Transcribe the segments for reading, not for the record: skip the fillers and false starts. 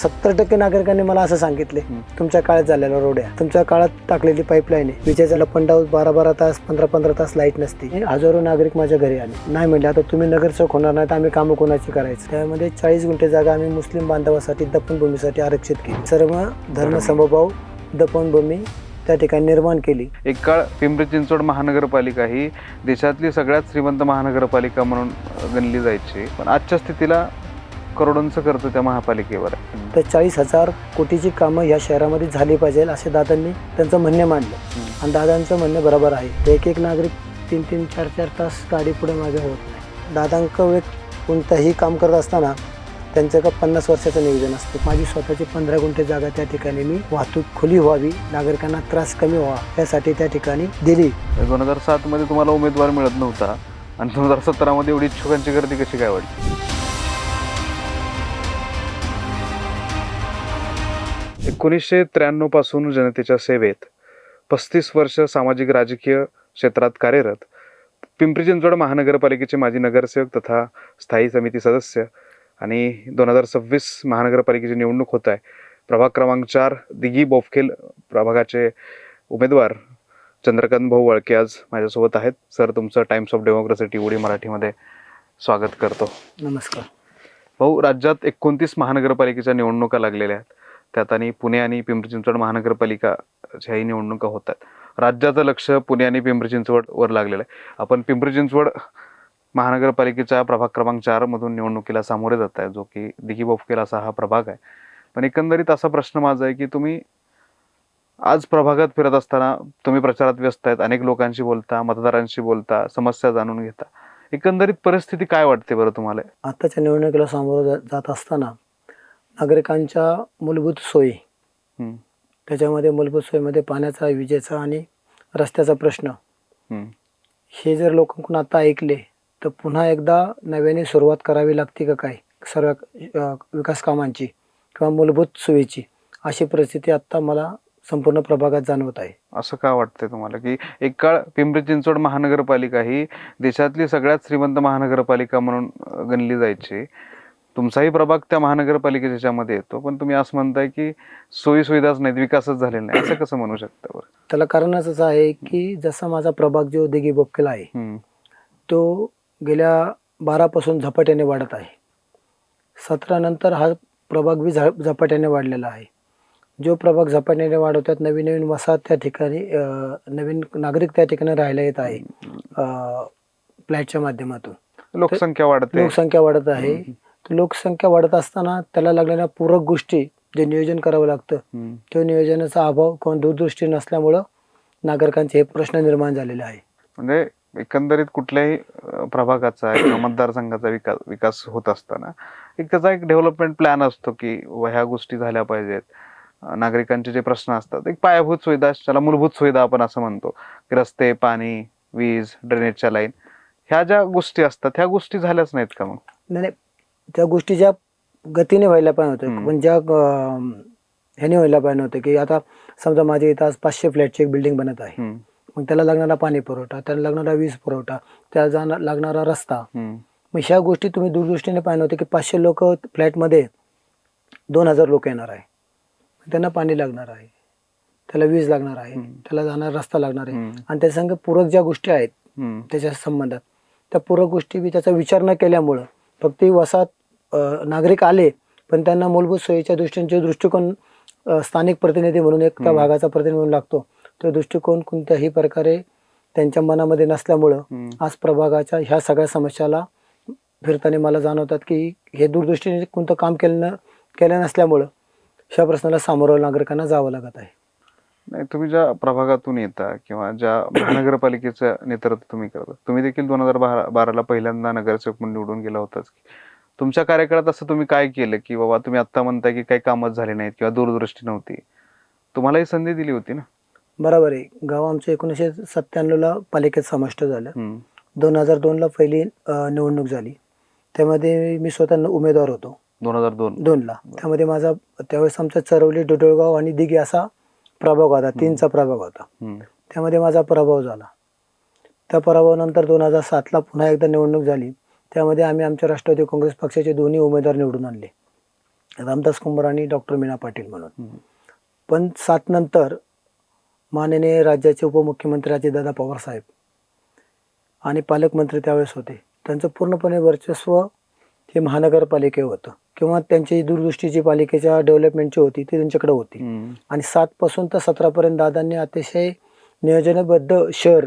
70% नागरिकांनी मला असं सांगितले, तुमच्या काळात झालेल्या रोड्या, तुमच्या काळात टाकलेली पाईपलाईन आहे, विजेचा लपंडाव 12-12 तास 15-15 तास लाईट नसते. हजारो नागरिक माझ्या घरी आले. नाही म्हणले आता तुम्ही नगरसेवक होणार नाही तर आम्ही कामं कोणाची करायचं. त्यामध्ये 40 गुंठे जागा आम्ही मुस्लिम बांधवासाठी दफनभूमीसाठी आरक्षित केली. सर्व धर्म समभाव दफनभूमी त्या ठिकाणी निर्माण केली. एक काळ पिंपरी चिंचवड महानगरपालिका ही देशातली सगळ्यात श्रीमंत महानगरपालिका म्हणून गणली जायची, पण आजच्या स्थितीला करोडोंचं खर्च त्या महापालिकेवर आहे. तर 40,000 कोटीची कामं या शहरामध्ये झाली पाहिजे असे दादांनी त्यांचं म्हणणे मांडलं. आणि दादांचं म्हणणं बरोबर आहे. एक नागरिक 3-3, 4-4 तास गाडी पुढे मागे होत नाही. दादांक कोणतंही काम करत असताना त्यांच्याकडे 50 वर्षाचं नियोजन असतं. माझी स्वतःची 15 गुंठे जागा त्या ठिकाणी मी वाहतूक खुली व्हावी, नागरिकांना त्रास कमी व्हावा यासाठी त्या ठिकाणी दिली. 2007 मध्ये तुम्हाला उमेदवार मिळत नव्हता आणि 2017 मध्ये एवढी इच्छुकांची गर्दी कशी काय वाढली? 1993 पासून जनतेच्या सेवेत, 35 वर्ष सामाजिक राजकीय क्षेत्रात कार्यरत, पिंपरी चिंचवड महानगरपालिकेचे माजी नगरसेवक तथा स्थायी समिती सदस्य आणि 2026 महानगरपालिकेची निवडणूक होत आहे. प्रभाग क्रमांक 4 दिघी बोफखेल प्रभागाचे उमेदवार चंद्रकांत भाऊ वळके आज माझ्यासोबत आहेत. सर, तुमचं टाइम्स ऑफ डेमोक्रेसी टीव्ही मराठीमध्ये स्वागत करतो. नमस्कार भाऊ, राज्यात 29 महानगरपालिकेच्या निवडणुका लागलेल्या आहेत. त्यात आणि पुणे आणि पिंपरी चिंचवड महानगरपालिकाच्याही निवडणुका होत आहेत. राज्याचं लक्ष पुणे आणि पिंपरी चिंचवड वर लागलेलं आहे. आपण पिंपरी चिंचवड महानगरपालिकेच्या प्रभाग क्रमांक 4 मधून निवडणुकीला सामोरे जात आहे, जो की दिघी बोफखेल असा हा प्रभाग आहे. पण एकंदरीत असा प्रश्न माझा आहे की तुम्ही आज प्रभागात फिरत असताना तुम्ही प्रचारात व्यस्त आहेत, अनेक लोकांशी बोलता, मतदारांशी बोलता, समस्या जाणून घेता. एकंदरीत परिस्थिती काय वाटते बरं तुम्हाला? आताच्या निवडणुकीला सामोरं जात असताना नागरिकांच्या मूलभूत सोयी, त्याच्यामध्ये मूलभूत सोयीमध्ये पाण्याचा, विजेचा आणि रस्त्याचा प्रश्न, हे जर लोकांकडून आता ऐकले तर पुन्हा एकदा नव्याने सुरुवात करावी लागते का काय सर्व विकास कामांची किंवा मूलभूत सोयीची, अशी परिस्थिती आता मला संपूर्ण प्रभागात जाणवत आहे. असं का वाटतंय तुम्हाला की एक काळ पिंपरी चिंचवड महानगरपालिका ही देशातली सगळ्यात श्रीमंत महानगरपालिका म्हणून गणली जायची, तुमचाही प्रभाग त्या महानगरपालिकेच्या मध्ये येतो, पण तुम्ही असं म्हणताय की सोयी सुविधाच नाहीत, विकासच झालेला नाही, असं कसं म्हणू शकता बरं? त्याला कारणच असं आहे की जसा माझा प्रभाग जो दिघी बोफखेल आहे तो गेल्या 12 पासून झपाट्याने वाढत आहे. 17 नंतर हा प्रभाग बी झपाट्याने वाढलेला आहे. जो प्रभाग झपाट्याने वाढवतात, नवीन नवीन वसाहत त्या ठिकाणी, नवीन नागरिक त्या ठिकाणी राहायला येत आहे फ्लॅटच्या माध्यमातून. लोकसंख्या वाढत आहे. लोकसंख्या वाढत असताना त्याला लागलेल्या पूरक गोष्टी जे नियोजन करावं लागतं, त्या नियोजनाचा अभाव किंवा दूरदृष्टी नसल्यामुळं नागरिकांचे हे प्रश्न निर्माण झालेले आहे. म्हणजे एकंदरीत कुठल्याही प्रभागाचा किंवा मतदारसंघाचा विकास होत असताना त्याचा एक डेव्हलपमेंट प्लॅन असतो की ह्या गोष्टी झाल्या पाहिजेत. नागरिकांचे जे प्रश्न असतात, एक पायाभूत सुविधा, त्याला मूलभूत सुविधा आपण असं म्हणतो की रस्ते, पाणी, वीज, ड्रेनेजच्या लाईन, ह्या ज्या गोष्टी असतात ह्या गोष्टी झाल्याच नाहीत का? मग नाही, त्या गोष्टी ज्या गतीने व्हायला पाहिजे होत्या, पण ज्या ह्याने व्हायला पाहिजे नव्हतं की आता समजा माझ्या इथं आज 500 फ्लॅटची एक बिल्डिंग बनत आहे, मग त्याला लागणारा पाणी पुरवठा, त्याला लागणारा वीज पुरवठा, त्याला लागणारा रस्ता, मग ह्या गोष्टी तुम्ही दूरदृष्टीने पाहिजे होते की 500 लोक फ्लॅटमध्ये 2000 लोक येणार आहे, त्यांना पाणी लागणार आहे, त्याला वीज लागणार आहे, त्याला जाणारा रस्ता लागणार आहे, आणि त्या संग पूरक ज्या गोष्टी आहेत त्याच्या संबंधात त्या पूरक गोष्टी बी त्याचा विचार न केल्यामुळं फक्त वसाहत नागरिक आले, पण त्यांना मूलभूत सोयीच्या दृष्टीने दृष्टिकोन स्थानिक प्रतिनिधी म्हणून एक त्या भागाचा प्रतिनिधी म्हणून लागतो, तो दृष्टिकोन कोणत्याही प्रकारे त्यांच्या मनामध्ये नसल्यामुळं आज प्रभागाच्या ह्या सगळ्या समस्याला फिरताना मला जाणवतात की हे दूरदृष्टीने कोणतं काम केलं नसल्यामुळं ह्या प्रश्नाला सामोरं नागरिकांना जावं लागत आहे. नाही, तुम्ही ज्या प्रभागातून येता किंवा ज्या महानगरपालिकेचं नेतृत्व तुम्ही करता, तुम्ही देखील 2012ला पहिल्यांदा नगरसेवक म्हणून निवडून गेला होताच. तुमच्या कार्यकाळात असं तुम्ही काय केलं की बाबा, तुम्ही आता म्हणताय की काही कामच झाले नाहीत किंवा दूरदृष्टी नव्हती, तुम्हाला ही संधी दिली होती ना? बरोबर आहे. गाव आमचं 1997ला पालिकेत समाविष्ट झालं. 2002ला पहिली निवडणूक झाली, त्यामध्ये मी स्वतः उमेदवार होतो 2002ला. त्यामध्ये माझा त्यावेळेस आमचा चरवली, डोडोळगाव आणि दिघी असा प्रभाग होता, 3चा प्रभाग होता. त्यामध्ये माझा पराभव झाला. त्या पराभवानंतर 2007ला पुन्हा एकदा निवडणूक झाली, त्यामध्ये आम्ही आमच्या राष्ट्रवादी काँग्रेस पक्षाचे दोन्ही उमेदवार निवडून आणले. रामदास कुंभार आणि डॉक्टर मीना पाटील म्हणून. हम्म. पण 7 नंतर माननीय राज्याचे उपमुख्यमंत्री अजितदादा पवार साहेब आणि पालकमंत्री त्यावेळेस होते, त्यांचं पूर्णपणे वर्चस्व हे महानगरपालिकेवर होतं किंवा त्यांची दूरदृष्टी जी पालिकेच्या डेव्हलपमेंटची होती ती त्यांच्याकडे होती. आणि 7 पासून तर 17 पर्यंत दादांनी अतिशय नियोजनबद्ध शहर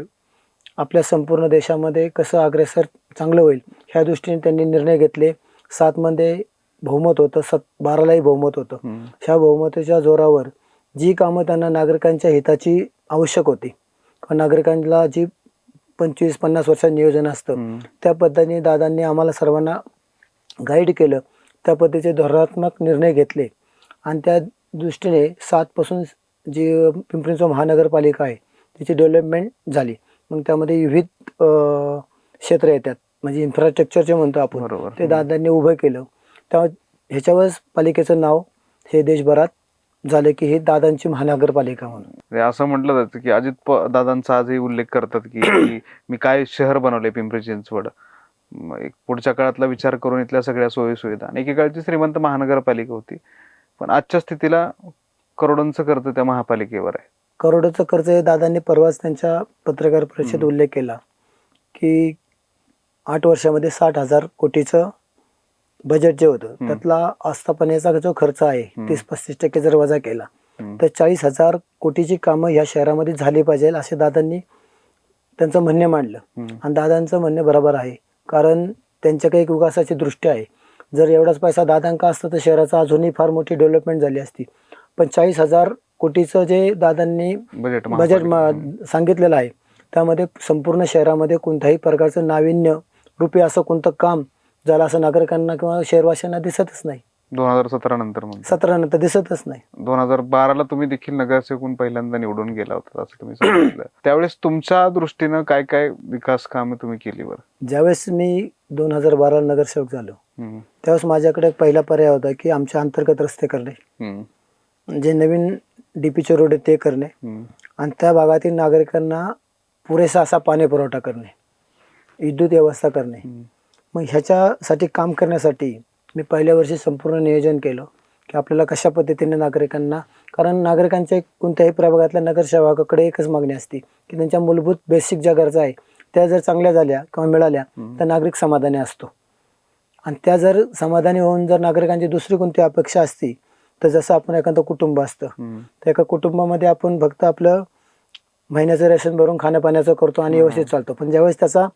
आपल्या संपूर्ण देशामध्ये कसं अग्रेसर चांगलं होईल ह्या दृष्टीने त्यांनी निर्णय घेतले. 7 मध्ये बहुमत होतं, 12लाही बहुमत होतं. ह्या बहुमताच्या जोरावर जी कामं त्यांना नागरिकांच्या हिताची आवश्यक होती किंवा नागरिकांना जी 25-50 वर्षाचं नियोजन असतं त्या पद्धतीने दादांनी आम्हाला सर्वांना गाईड केलं. त्या पद्धतीचे धोरणात्मक निर्णय घेतले आणि त्या दृष्टीने 7 पासून जी पिंपरी चिंचवड महानगरपालिका आहे तिची डेव्हलपमेंट झाली. मग त्यामध्ये विविध क्षेत्र येतात, म्हणजे इन्फ्रास्ट्रक्चरचे म्हणतो आपण, बरोबर. ते दादांनी उभं केलं. त्या ह्याच्यावरच पालिकेचं नाव हे देशभरात झालं की हे दादांची महानगरपालिका म्हणून. म्हणजे असं म्हटलं जातं की दादांचा आजही उल्लेख करतात की मी काय शहर बनवले पिंपरी चिंचवड, एक पुढच्या काळातला विचार करून इथल्या सगळ्या सोयी सुविधा. आणि एकेकाळची श्रीमंत महानगरपालिका होती, पण आजच्या स्थितीला करोडोंचं कर्ज त्या महापालिकेवर आहे. करोडोचं कर्ज हे दादांनी परवाच त्यांच्या पत्रकार परिषदेत उल्लेख केला की 8 वर्षामध्ये 60,000 कोटीचं बजेट जे होतं त्यातला आस्थापनेचा जो खर्च आहे 30-35% जर वजा केला तर 40,000 कोटीची कामं ह्या शहरामध्ये झाली पाहिजे असे दादांनी त्यांचं म्हणणे मांडलं. आणि दादांचं म्हणणे बरोबर आहे, कारण त्यांच्याकडे एक विकासाची दृष्टी आहे. जर एवढाच पैसा दादांका असता तर शहराचं अजूनही फार मोठी डेव्हलपमेंट झाली असती. पण 40,000 कोटीचं जे दादांनी बजेट सांगितलेलं आहे त्यामध्ये संपूर्ण शहरामध्ये कोणत्याही प्रकारचं नाविन्य रूपी असं कोणतं काम झालं असं नागरिकांना किंवा शहरवासियांना दिसतच नाही. 2017 नंतर 17 नंतर दिसतच नाही. 2012ला तुम्ही देखील नगरसेवक पहिल्यांदा निवडून गेला होता असं तुम्ही सांगितलं. त्यावेळेस तुमच्या दृष्टीनं काय काय विकास कामे तुम्ही केली बरं? ज्यावेळेस मी 2012ला नगरसेवक झालो त्यावेळेस माझ्याकडे पहिला पर्याय होता की आमच्या अंतर्गत रस्ते करणे, जे नवीन डीपीचे रोड आहे ते करणे आणि त्या भागातील नागरिकांना पुरेसा असा पाणी पुरवठा करणे, विद्युत व्यवस्था करणे. मग ह्याच्यासाठी काम करण्यासाठी मी पहिल्या वर्षी संपूर्ण नियोजन केलं की आपल्याला कशा पद्धतीने नागरिकांना, कारण नागरिकांच्या कोणत्याही प्रभागातल्या नगरसेवकाकडे एकच मागणी असते की त्यांच्या मूलभूत बेसिक ज्या गरजा आहे त्या जर चांगल्या झाल्या किंवा मिळाल्या तर नागरिक समाधानी असतो. आणि त्या जर समाधानी होऊन जर नागरिकांची दुसरी कोणती अपेक्षा असती तर जसं आपण एखादं कुटुंब असतं तर एका कुटुंबामध्ये आपण फक्त आपलं महिन्याचं रेशन भरून खाण्यापाण्याचं करतो आणि व्यवस्थित चालतो. पण ज्यावेळेस त्याचा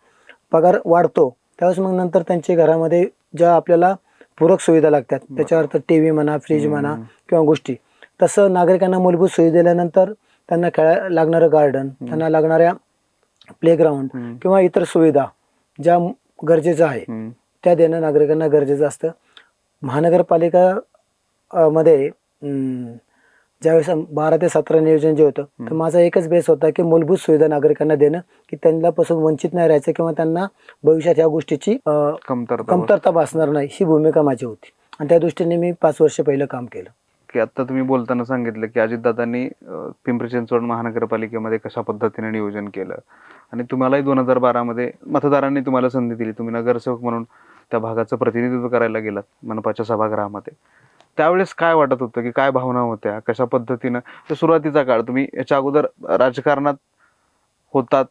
पगार वाढतो त्यावेळेस मग नंतर त्यांच्या घरामध्ये ज्या आपल्याला पूरक सुविधा लागतात, त्याच्या अर्थ टीव्ही म्हणा, फ्रीज म्हणा किंवा गोष्टी, तसं नागरिकांना मूलभूत सुविधा दिल्यानंतर त्यांना खेळायला लागणारं गार्डन, त्यांना लागणाऱ्या प्लेग्राऊंड किंवा इतर सुविधा ज्या गरजेचं आहे त्या देणं नागरिकांना गरजेचं असतं. महानगरपालिका मध्ये ज्यावेळेस 12 ते 17 नियोजन जे होतं तर माझा एकच बेस होता की मूलभूत सुविधा नागरिकांना देणं, की त्यांनापासून वंचित नाही राहायचं किंवा त्यांना भविष्यात या गोष्टीची कमतरता भासणार नाही ही भूमिका माझी होती. आणि त्या दृष्टीने मी 5 वर्ष पहिलं काम केलं. की आता तुम्ही बोलताना सांगितलं की अजितदादांनी पिंपरी चिंचवड महानगरपालिकेमध्ये कशा पद्धतीने नियोजन केलं आणि तुम्हालाही 2012 मध्ये मतदारांनी तुम्हाला संधी दिली, तुम्ही नगरसेवक म्हणून त्या भागाचं प्रतिनिधित्व करायला गेलात मनपाच्या सभागृहामध्ये. त्यावेळेस काय वाटत होतं, की काय भावना होत्या, कशा पद्धतीनं सुरुवातीचा काळ, तुम्ही याच्या अगोदर राजकारणात होतात,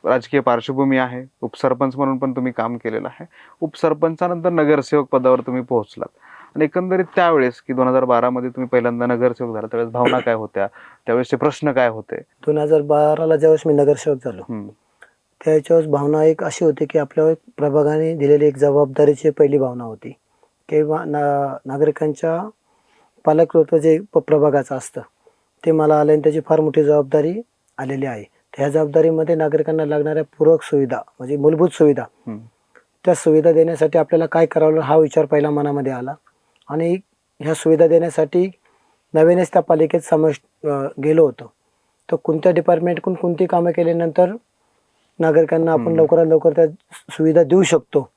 राजकीय पार्श्वभूमी आहे, उपसरपंच म्हणून पण तुम्ही काम केलेलं आहे, उपसरपंचानंतर नगरसेवक पदावर तुम्ही पोहोचलात आणि एकंदरीत त्यावेळेस की 2012 मध्ये तुम्ही पहिल्यांदा नगरसेवक झाला त्यावेळेस भावना काय होत्या, त्यावेळेसचे प्रश्न काय होते? 2012ला ज्यावेळेस मी नगरसेवक झालो त्यावेळेस भावना एक अशी होती की आपल्या प्रभागाने दिलेली एक जबाबदारीची पहिली भावना होती किंवा नागरिकांच्या पालकत्व जे प्रभागाचं असतं ते मला आलं आणि त्याची फार मोठी जबाबदारी आलेली आहे. त्या जबाबदारीमध्ये नागरिकांना लागणाऱ्या पूरक सुविधा म्हणजे मूलभूत सुविधा, त्या सुविधा देण्यासाठी आपल्याला काय करावं हा विचार पहिला मनामध्ये आला. आणि ह्या सुविधा देण्यासाठी नवीनच त्या पालिकेत समावेश गेलो होतो. तर कोणत्या डिपार्टमेंटकडून कोणती कामं केल्यानंतर नागरिकांना आपण लवकरात लवकर त्या सुविधा देऊ शकतो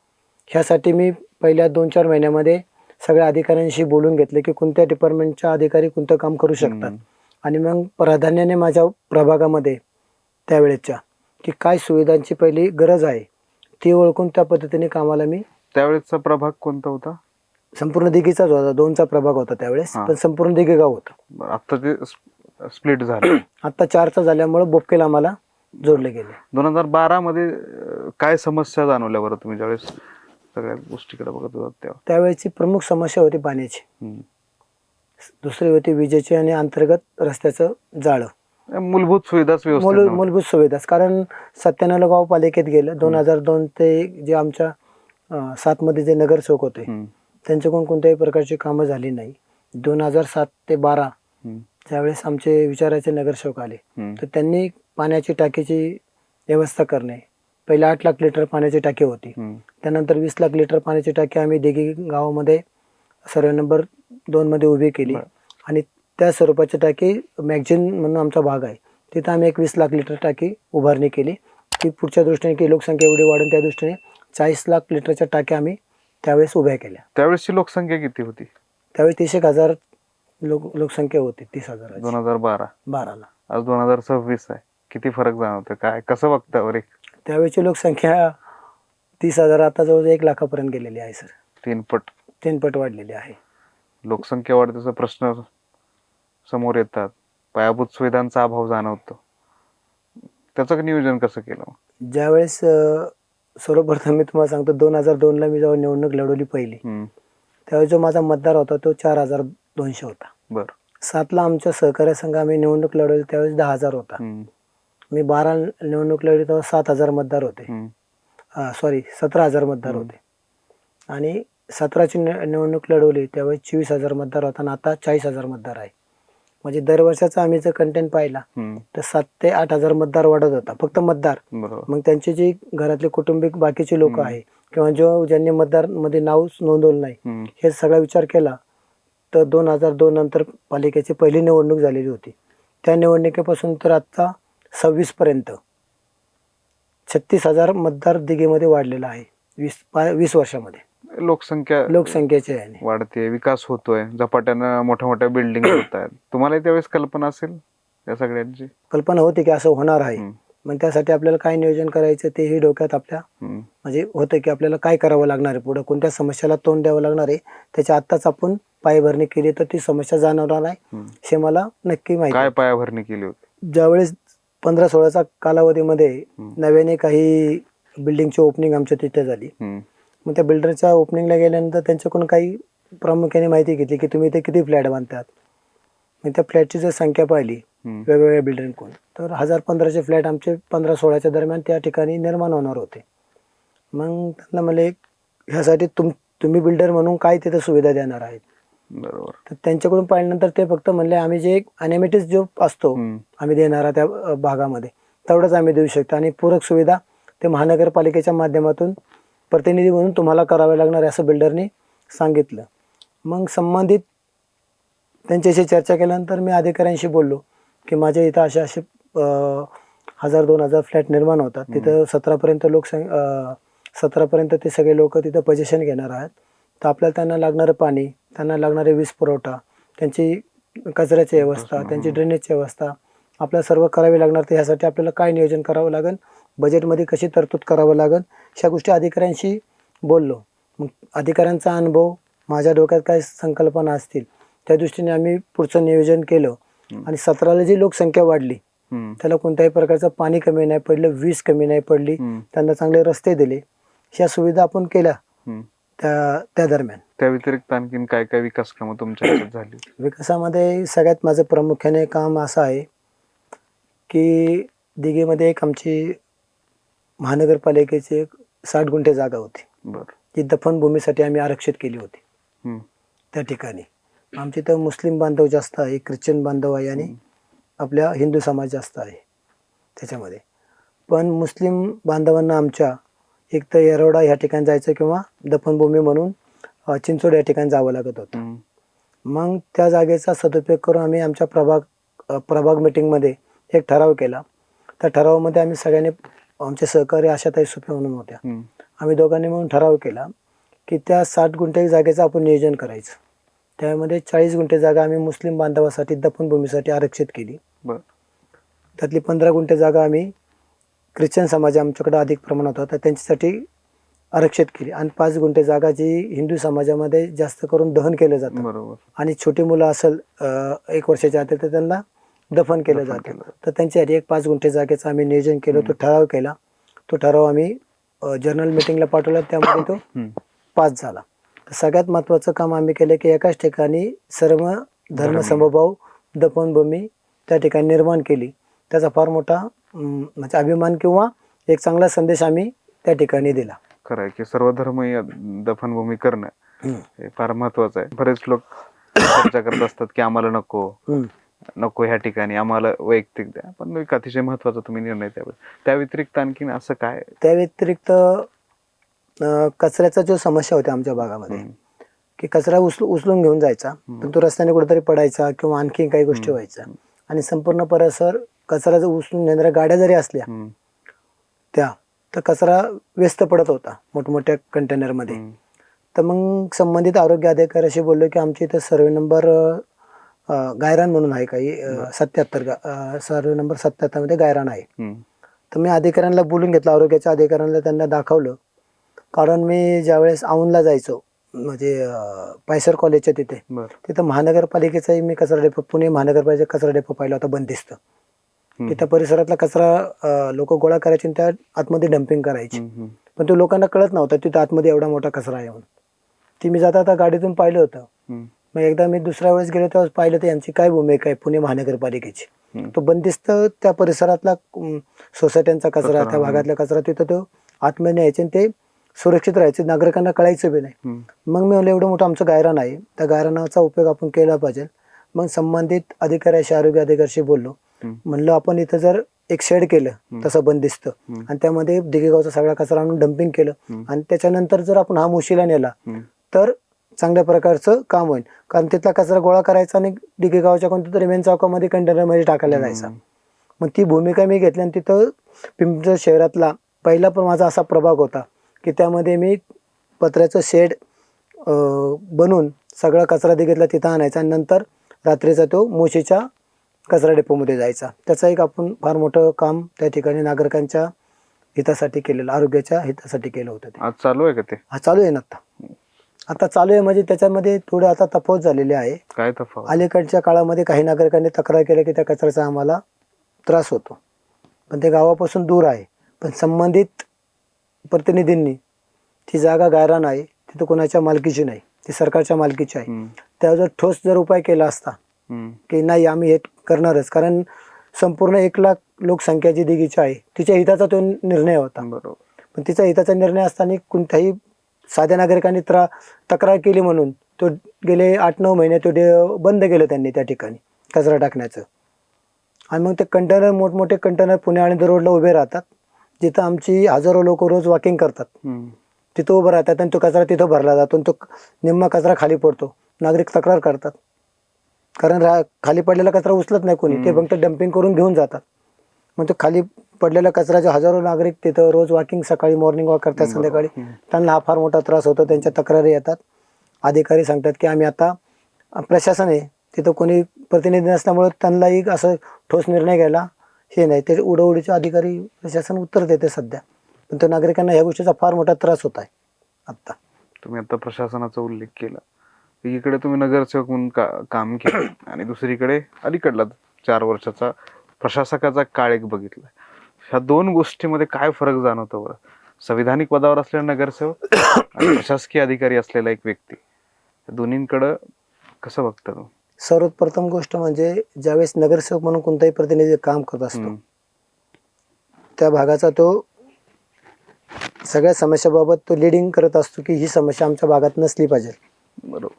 ह्यासाठी मी पहिल्या 2-4 महिन्यामध्ये सगळ्या अधिकाऱ्यांशी बोलून घेतले की कोणत्या डिपार्टमेंटच्या अधिकारी कोणतं काम करू शकतात. आणि मग प्राधान्याने माझ्या प्रभागामध्ये त्यावेळेच्या की काय सुविधांची पहिली गरज आहे ती ओळखून त्या पद्धतीने कामाला मी. त्यावेळेचा प्रभाग कोणता होता? संपूर्ण दिघीचाच होता, 2चा प्रभाग होता त्यावेळेस, हा. पण संपूर्ण दिघी गाव होतं. बरं, आता ते स्प्लिट झालं. आता 4चा झाल्यामुळे बोपकेला आम्हाला जोडले गेले. 2012 मध्ये काय समस्या जाणवल्या बरं तुम्ही ज्यावेळेस सगळ्या गोष्टीकडे बघत होतात तेव्हा? त्यावेळेची प्रमुख समस्या होती पाण्याची, हम्म. दुसरी होती विजेची आणि अंतर्गत रस्त्याचं जाळं. मूलभूत सुविधाच व्यवस्थित नव्हत्या. मूलभूत सुविधाच, कारण 97 गाव पालिकेत गेलं. 2002 ते जे आमच्या 7 मध्ये जे नगरसेवक होते हम्म. त्यांच्याकडून कोणत्याही प्रकारची कामं झाली नाही. 2007 ते 12 हम्म. ज्यावेळेस आमचे विचाराचे नगरसेवक आले हम्म. तर त्यांनी पाण्याची टाकीची व्यवस्था करणे. पहिले 8 लाख लिटर पाण्याची टाकी होती, हम्म. त्यानंतर 20 लाख लिटर पाण्याची टाकी आम्ही दिघी गावामध्ये सर्वे नंबर 2 मध्ये उभी केली. बरं. आणि त्या स्वरूपाची टाकी मॅगझिन म्हणून आमचा भाग आहे, तिथं आम्ही एक 20 लाख लिटर टाकी उभारणी केली. ती पुढच्या दृष्टीने की लोकसंख्या एवढी वाढून त्या दृष्टीने 40 लाख लिटरच्या टाक्या आम्ही त्यावेळेस उभ्या केल्या. त्यावेळेसची लोकसंख्या किती होती? त्यावेळी 30,000 लोकसंख्या होती. 30,000 2012. 12ला. आज 2026 आहे. किती फरक जाणवतोय? काय कसं बघता बरे? त्यावेळची लोकसंख्या 30,000 आता जवळ 1 लाखापर्यंत गेलेली आहे सर. 3 पट 3 पट वाढलेली आहे. लोकसंख्या वाढतीचा प्रश्न समोर येतात, पायाभूत सुविधांचा अभाव जाणवतो. त्याचं नियोजन कसं केलं? ज्यावेळेस सर्वप्रथम मी तुम्हाला सांगतो, 2002ला मी जेव्हा निवडणूक लढवली पहिली, त्यावेळेस जो माझा मतदार होता तो 4,200 होता. बरं. 7ला आमच्या सहकार्य संघ आम्ही निवडणूक लढवली त्यावेळेस 10,000 होता. मी 12 निवडणूक लढवली तेव्हा 7,000 मतदार होते. 17,000 मतदार होते. आणि 17ची निवडणूक लढवली त्यावेळेस 24,000 मतदार होता आणि आता 40,000 मतदार आहे. म्हणजे दरवर्षाचा आम्ही जर कंटेंट पाहिला तर 7 ते 8,000 मतदार वाढत होता, फक्त मतदार. मग त्यांचे जे घरातले कुटुंबिक बाकीचे लोक आहे किंवा ज्यांनी मतदार मध्ये नाव नोंदवलं नाही, हे सगळा विचार केला तर 2002 नंतर पालिकेची पहिली निवडणूक झालेली होती. त्या निवडणुकीपासून तर आता 26 पर्यंत 36,000 मतदार दिघीमध्ये वाढलेला आहे 20 वर्षामध्ये. लोकसंख्येचे आहे, वाढते, विकास होतोय, झपाट्यानं मोठ्या मोठ्या बिल्डिंग होत आहेत. तुम्हाला त्यावेळेस कल्पना असेल या सगळ्यांची? कल्पना होती की असं होणार आहे. मग त्यासाठी आपल्याला काय नियोजन करायचं तेही डोक्यात आपल्या म्हणजे होतं की आपल्याला काय करावं लागणार आहे, पुढे कोणत्या समस्याला तोंड द्यावं लागणार आहे. त्याच्या आत्ताच आपण पायाभरणी केली तर ती समस्या जाणवणार नाही हे मला नक्की माहिती. काय पायाभरणी केली होती? ज्यावेळेस 15-16चा कालावधीमध्ये नव्याने काही बिल्डिंगची ओपनिंग आमच्या तिथे झाली. मग त्या बिल्डरच्या ओपनिंगला गेल्यानंतर त्यांच्याकडून काही प्रामुख्याने माहिती घेतली की तुम्ही इथे किती फ्लॅट बांधतात. मग त्या फ्लॅटची जर संख्या पाहिली वेगवेगळ्या बिल्डरकडून तर 1,015चे फ्लॅट आमचे 15-16च्या दरम्यान त्या ठिकाणी निर्माण होणार होते. मग त्यांना म्हणले ह्यासाठी तुम्ही बिल्डर म्हणून काय तिथे सुविधा देणार आहेत. बरोबर. तर त्यांच्याकडून पाहिल्यानंतर ते फक्त म्हणले आम्ही जे अनॅमिटीज जो असतो आम्ही देणारा त्या भागामध्ये तेवढंच आम्ही देऊ शकतो आणि पूरक सुविधा ते महानगरपालिकेच्या माध्यमातून प्रतिनिधी म्हणून तुम्हाला करावे लागणार असं बिल्डरने सांगितलं. मग संबंधित त्यांच्याशी चर्चा केल्यानंतर मी अधिकाऱ्यांशी बोललो की माझ्या इथं असे 1,000-2,000 फ्लॅट निर्माण होतात, तिथं 17पर्यंत ते सगळे लोक तिथं पोझिशन घेणार आहेत. तर आपल्याला त्यांना लागणारं पाणी, त्यांना लागणारे वीज पुरवठा, त्यांची कचऱ्याची व्यवस्था, त्यांची ड्रेनेजची व्यवस्था आपल्याला सर्व करावी लागणार. तर ह्यासाठी आपल्याला काय नियोजन करावं लागेल, बजेटमध्ये कशी तरतूद करावं लागेल, ह्या गोष्टी अधिकाऱ्यांशी बोललो. मग अधिकाऱ्यांचा अनुभव, माझ्या डोक्यात काय संकल्पना असतील त्या दृष्टीने आम्ही पुढचं नियोजन केलं. आणि 17ला जी लोकसंख्या वाढली त्याला कोणत्याही प्रकारचं पाणी कमी नाही पडलं, वीज कमी नाही पडली, त्यांना चांगले रस्ते दिले, ह्या सुविधा आपण केल्या त्या दरम्यान. त्या व्यतिरिक्त आणखीन काय काय विकास कामं तुमच्या ह्याच्यात झाली? विकासामध्ये सगळ्यात माझं प्रामुख्याने काम असं आहे की दिघीमध्ये एक आमची महानगरपालिकेची 60 गुंठे जागा होती. ती दफनभूमीसाठी आम्ही आरक्षित केली होती. त्या ठिकाणी आमच्या इथं मुस्लिम बांधव जास्त आहे, ख्रिश्चन बांधव आहे आणि आपल्या हिंदू समाज जास्त आहे त्याच्यामध्ये. पण मुस्लिम बांधवांना आमच्या एक तर येरवडा ह्या ठिकाणी जायचं किंवा दफनभूमी म्हणून चिंचोड या ठिकाणी जावं लागत होतं. मग त्या जागेचा सदुपयोग करून आम्ही आमच्या प्रभाग मीटिंगमध्ये एक ठराव केला. त्या ठरावामध्ये आम्ही सगळ्यांनी, आमचे सहकारी आशाताई सुपे म्हणून होत्या, आम्ही दोघांनी मिळून ठराव केला की त्या 60 गुंठे जागेचं आपण नियोजन करायचं. त्यामध्ये 40 गुंठे जागा आम्ही मुस्लिम बांधवासाठी दफनभूमीसाठी आरक्षित केली. त्यातली 15 गुंठे जागा आम्ही ख्रिश्चन समाज आमच्याकडे अधिक प्रमाणात होता त्यांच्यासाठी आरक्षित केली आणि 5 गुंठे जागा जी हिंदू समाजामध्ये जास्त करून दहन केलं जातं बरोबर. आणि छोटी मुलं असेल 1 वर्षाच्या आत तर त्यांना दफन केलं दफन जातं. केलं जातं. तर त्यांच्यासाठी एक 5 गुंठे जागेचं आम्ही नियोजन केलं, तो ठराव केला. तो ठराव आम्ही जनरल मीटिंगला पाठवला, त्यामध्ये तो पास झाला. तर सगळ्यात महत्त्वाचं काम आम्ही केलं की एकाच ठिकाणी सर्व धर्मसमभाव दफनभूमी त्या ठिकाणी निर्माण केली. त्याचा फार मोठा म्हणजे अभिमान किंवा एक चांगला संदेश आम्ही त्या ठिकाणी दिला. खरं आहे की सर्व धर्मीय दफनभूमी करणं हे फार महत्वाचं आहे. बरेच लोक चर्चा करत असतात की आम्हाला नको ह्या ठिकाणी, आम्हाला वैयक्तिक द्या, पण एक अतिशय महत्वाचा तुम्ही निर्णय त्यावेळी. त्या व्यतिरिक्त आणखीन असं काय? त्या व्यतिरिक्त कचऱ्याचा जो समस्या होती आमच्या भागामध्ये की कचरा उचलून घेऊन जायचा, पण तो रस्त्याने कुठेतरी पडायचा किंवा आणखी काही गोष्टी व्हायच्या आणि संपूर्ण परिसर कचरा जर उचलून नेणाऱ्या गाड्या जरी असल्या त्या तर कचरा व्यस्त पडत होता मोठमोठ्या कंटेनरमध्ये. तर मग संबंधित आरोग्य अधिकाऱ्याशी बोललो की आमच्या इथं सर्वे नंबर गायरान म्हणून आहे, काही 77 सर्वे नंबर 77 मध्ये गायरान आहे. तर मी अधिकाऱ्यांना बोलून घेतलं, आरोग्याच्या अधिकाऱ्यांना त्यांना दाखवलं. कारण मी ज्यावेळेस औंधला जायचो म्हणजे पायसर कॉलेजच्या तिथं महानगरपालिकेचाही मी कचरा डेपो, पुणे महानगरपालिकेचा कचरा डेपो पाहिला होता बंदिस्त. तिथं परिसरातला कचरा लोक गोळा करायचे आणि त्या आतमध्ये डम्पिंग करायची, पण तो लोकांना कळत नव्हतं तिथं आतमध्ये एवढा मोठा कचरा आहे म्हणून. ती मी जाता आता गाडीतून पाहिलं होतं. मग एकदा मी दुसऱ्या वेळेस गेलो तेव्हा पाहिलं तर यांची काय भूमिका आहे पुणे महानगरपालिकेची. तो बंदिस्त त्या परिसरातला सोसायट्यांचा कचरा, त्या भागातला कचरा तिथं तो आतमध्ये न्यायचे आणि ते सुरक्षित राहायचे, नागरिकांना कळायचं बी नाही. मग मी म्हणलं एवढं मोठं आमचं गायरान आहे, त्या गायरानाचा उपयोग आपण केला पाहिजे. मग संबंधित अधिकाऱ्याशी, आरोग्य अधिकाऱ्याशी बोललो. म्हणलं आपण इथं जर एक शेड केलं तसं बंदिस्त आणि त्यामध्ये दिघेगावचा सगळा कचरा आणून डम्पिंग केलं आणि त्याच्यानंतर जर आपण हा मुशीला नेला तर चांगल्या प्रकारचं काम होईल. कारण तिथला कचरा गोळा करायचा आणि दिघेगावच्या कोणत्या तरी मेन चौकामध्ये कंटेनरमध्ये टाकायला जायचा. मग ती भूमिका मी घेतली आणि तिथं पिंपरी शहरातला पहिला पण माझा असा प्रभाग होता की त्यामध्ये मी पत्र्याचं शेड बनवून सगळा कचरा दिघेतला तिथं आणायचा आणि नंतर रात्रीचा तो मोशीच्या कचरा डेपोमध्ये जायचा. त्याचं एक आपण फार मोठं काम त्या ठिकाणी नागरिकांच्या हितासाठी केलेलं, आरोग्याच्या हितासाठी केलं होतं. आज चालू आहे का ते? हा चालू आहे ना, आता चालू आहे. म्हणजे त्याच्यामध्ये थोडं आता तफावत झालेली आहे. काय तफावत? अलीकडच्या काळामध्ये काही नागरिकांनी तक्रार केली की त्या कचऱ्याचा आम्हाला त्रास होतो, पण ते गावापासून दूर आहे. पण संबंधित प्रतिनिधींनी ती जागा गायरान आहे, तिथं कोणाच्या मालकीची नाही, ती सरकारच्या मालकीची आहे. त्यावर जर ठोस जर उपाय केला असता की नाही आम्ही हे करणारच, कारण संपूर्ण 1 लाख लोकसंख्या जी दिघीची आहे तिच्या हिताचा तो निर्णय होता. बरोबर. पण तिचा हिताचा निर्णय असताना कोणत्याही साध्या नागरिकांनी तक्रार केली म्हणून तो गेले 8-9 महिने तो बंद केलं त्यांनी त्या ठिकाणी कचरा टाकण्याचं. आणि मग ते कंटेनर, मोठमोठे कंटेनर पुणे आणि रोडला उभे राहतात, जिथं आमची हजारो लोक रोज वॉकिंग करतात, तिथं उभं राहतात आणि तो कचरा तिथं भरला जातो आणि तो निम्मा कचरा खाली पडतो. नागरिक तक्रार करतात कारण खाली पडलेला कचरा उचलत नाही कोणी, ते फक्त डम्पिंग करून घेऊन जातात. मग तो खाली पडलेल्या कचऱ्याचे हजारो नागरिक तिथं रोज वॉकिंग, सकाळी मॉर्निंग वॉक करतात, संध्याकाळी त्यांना हा फार मोठा त्रास होतो. त्यांच्या तक्रारी येतात, अधिकारी सांगतात की आम्ही आता, प्रशासन आहे तिथं कोणी प्रतिनिधी नसल्यामुळे त्यांनाही असं ठोस निर्णय घ्यायला हे नाही, ते उडवडीचे अधिकारी प्रशासन उत्तर देते सध्या, पण त्या नागरिकांना ह्या गोष्टीचा फार मोठा त्रास होत आहे. आता तुम्ही आता प्रशासनाचा उल्लेख केला, एकीकडे तुम्ही नगरसेवक म्हणून काम केलं आणि दुसरीकडे अलीकडला 4 वर्षाचा प्रशासकाचा काळ एक बघितला. ह्या 2 गोष्टीमध्ये काय फरक जाणवतो बरं? संविधानिक पदावर असलेला नगरसेवक आणि प्रशासकीय अधिकारी असलेला एक व्यक्ती, दोन्हींकडं कसं बघता तुम्ही? सर्वप्रथम गोष्ट म्हणजे ज्यावेळेस नगरसेवक म्हणून कोणताही प्रतिनिधी काम करत असतो त्या भागाचा तो सगळ्या समस्याबाबत तो लिडिंग करत असतो की ही समस्या आमच्या भागात नसली पाहिजे. बरोबर.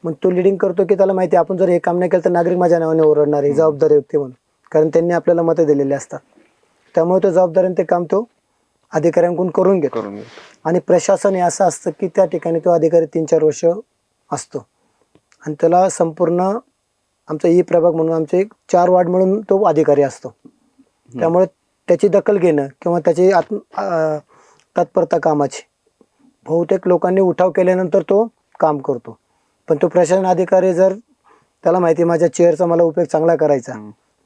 मग तो लिडिंग करतो की त्याला माहिती आपण जर हे काम नाही केलं तर नागरिक माझ्या नावाने ओरडणार, ही जबाबदारी व्यक्ती म्हणून, कारण त्यांनी आपल्याला मतं दिलेली असतात. त्यामुळे तो जबाबदारीने ते काम तो अधिकाऱ्यांकडून करून घेतो. आणि प्रशासन हे असं असतं की त्या ठिकाणी तो अधिकारी 3-4 वर्ष असतो आणि त्याला संपूर्ण आमचा ई प्रभाग म्हणून आमचे 4 वार्ड म्हणून तो अधिकारी असतो. त्यामुळे त्याची दखल घेणं किंवा त्याची तत्परता कामाची बहुतेक लोकांनी उठाव केल्यानंतर तो काम करतो. पण तो प्रशासन अधिकारी जर त्याला माहिती माझ्या चेअरचा मला उपयोग चांगला करायचा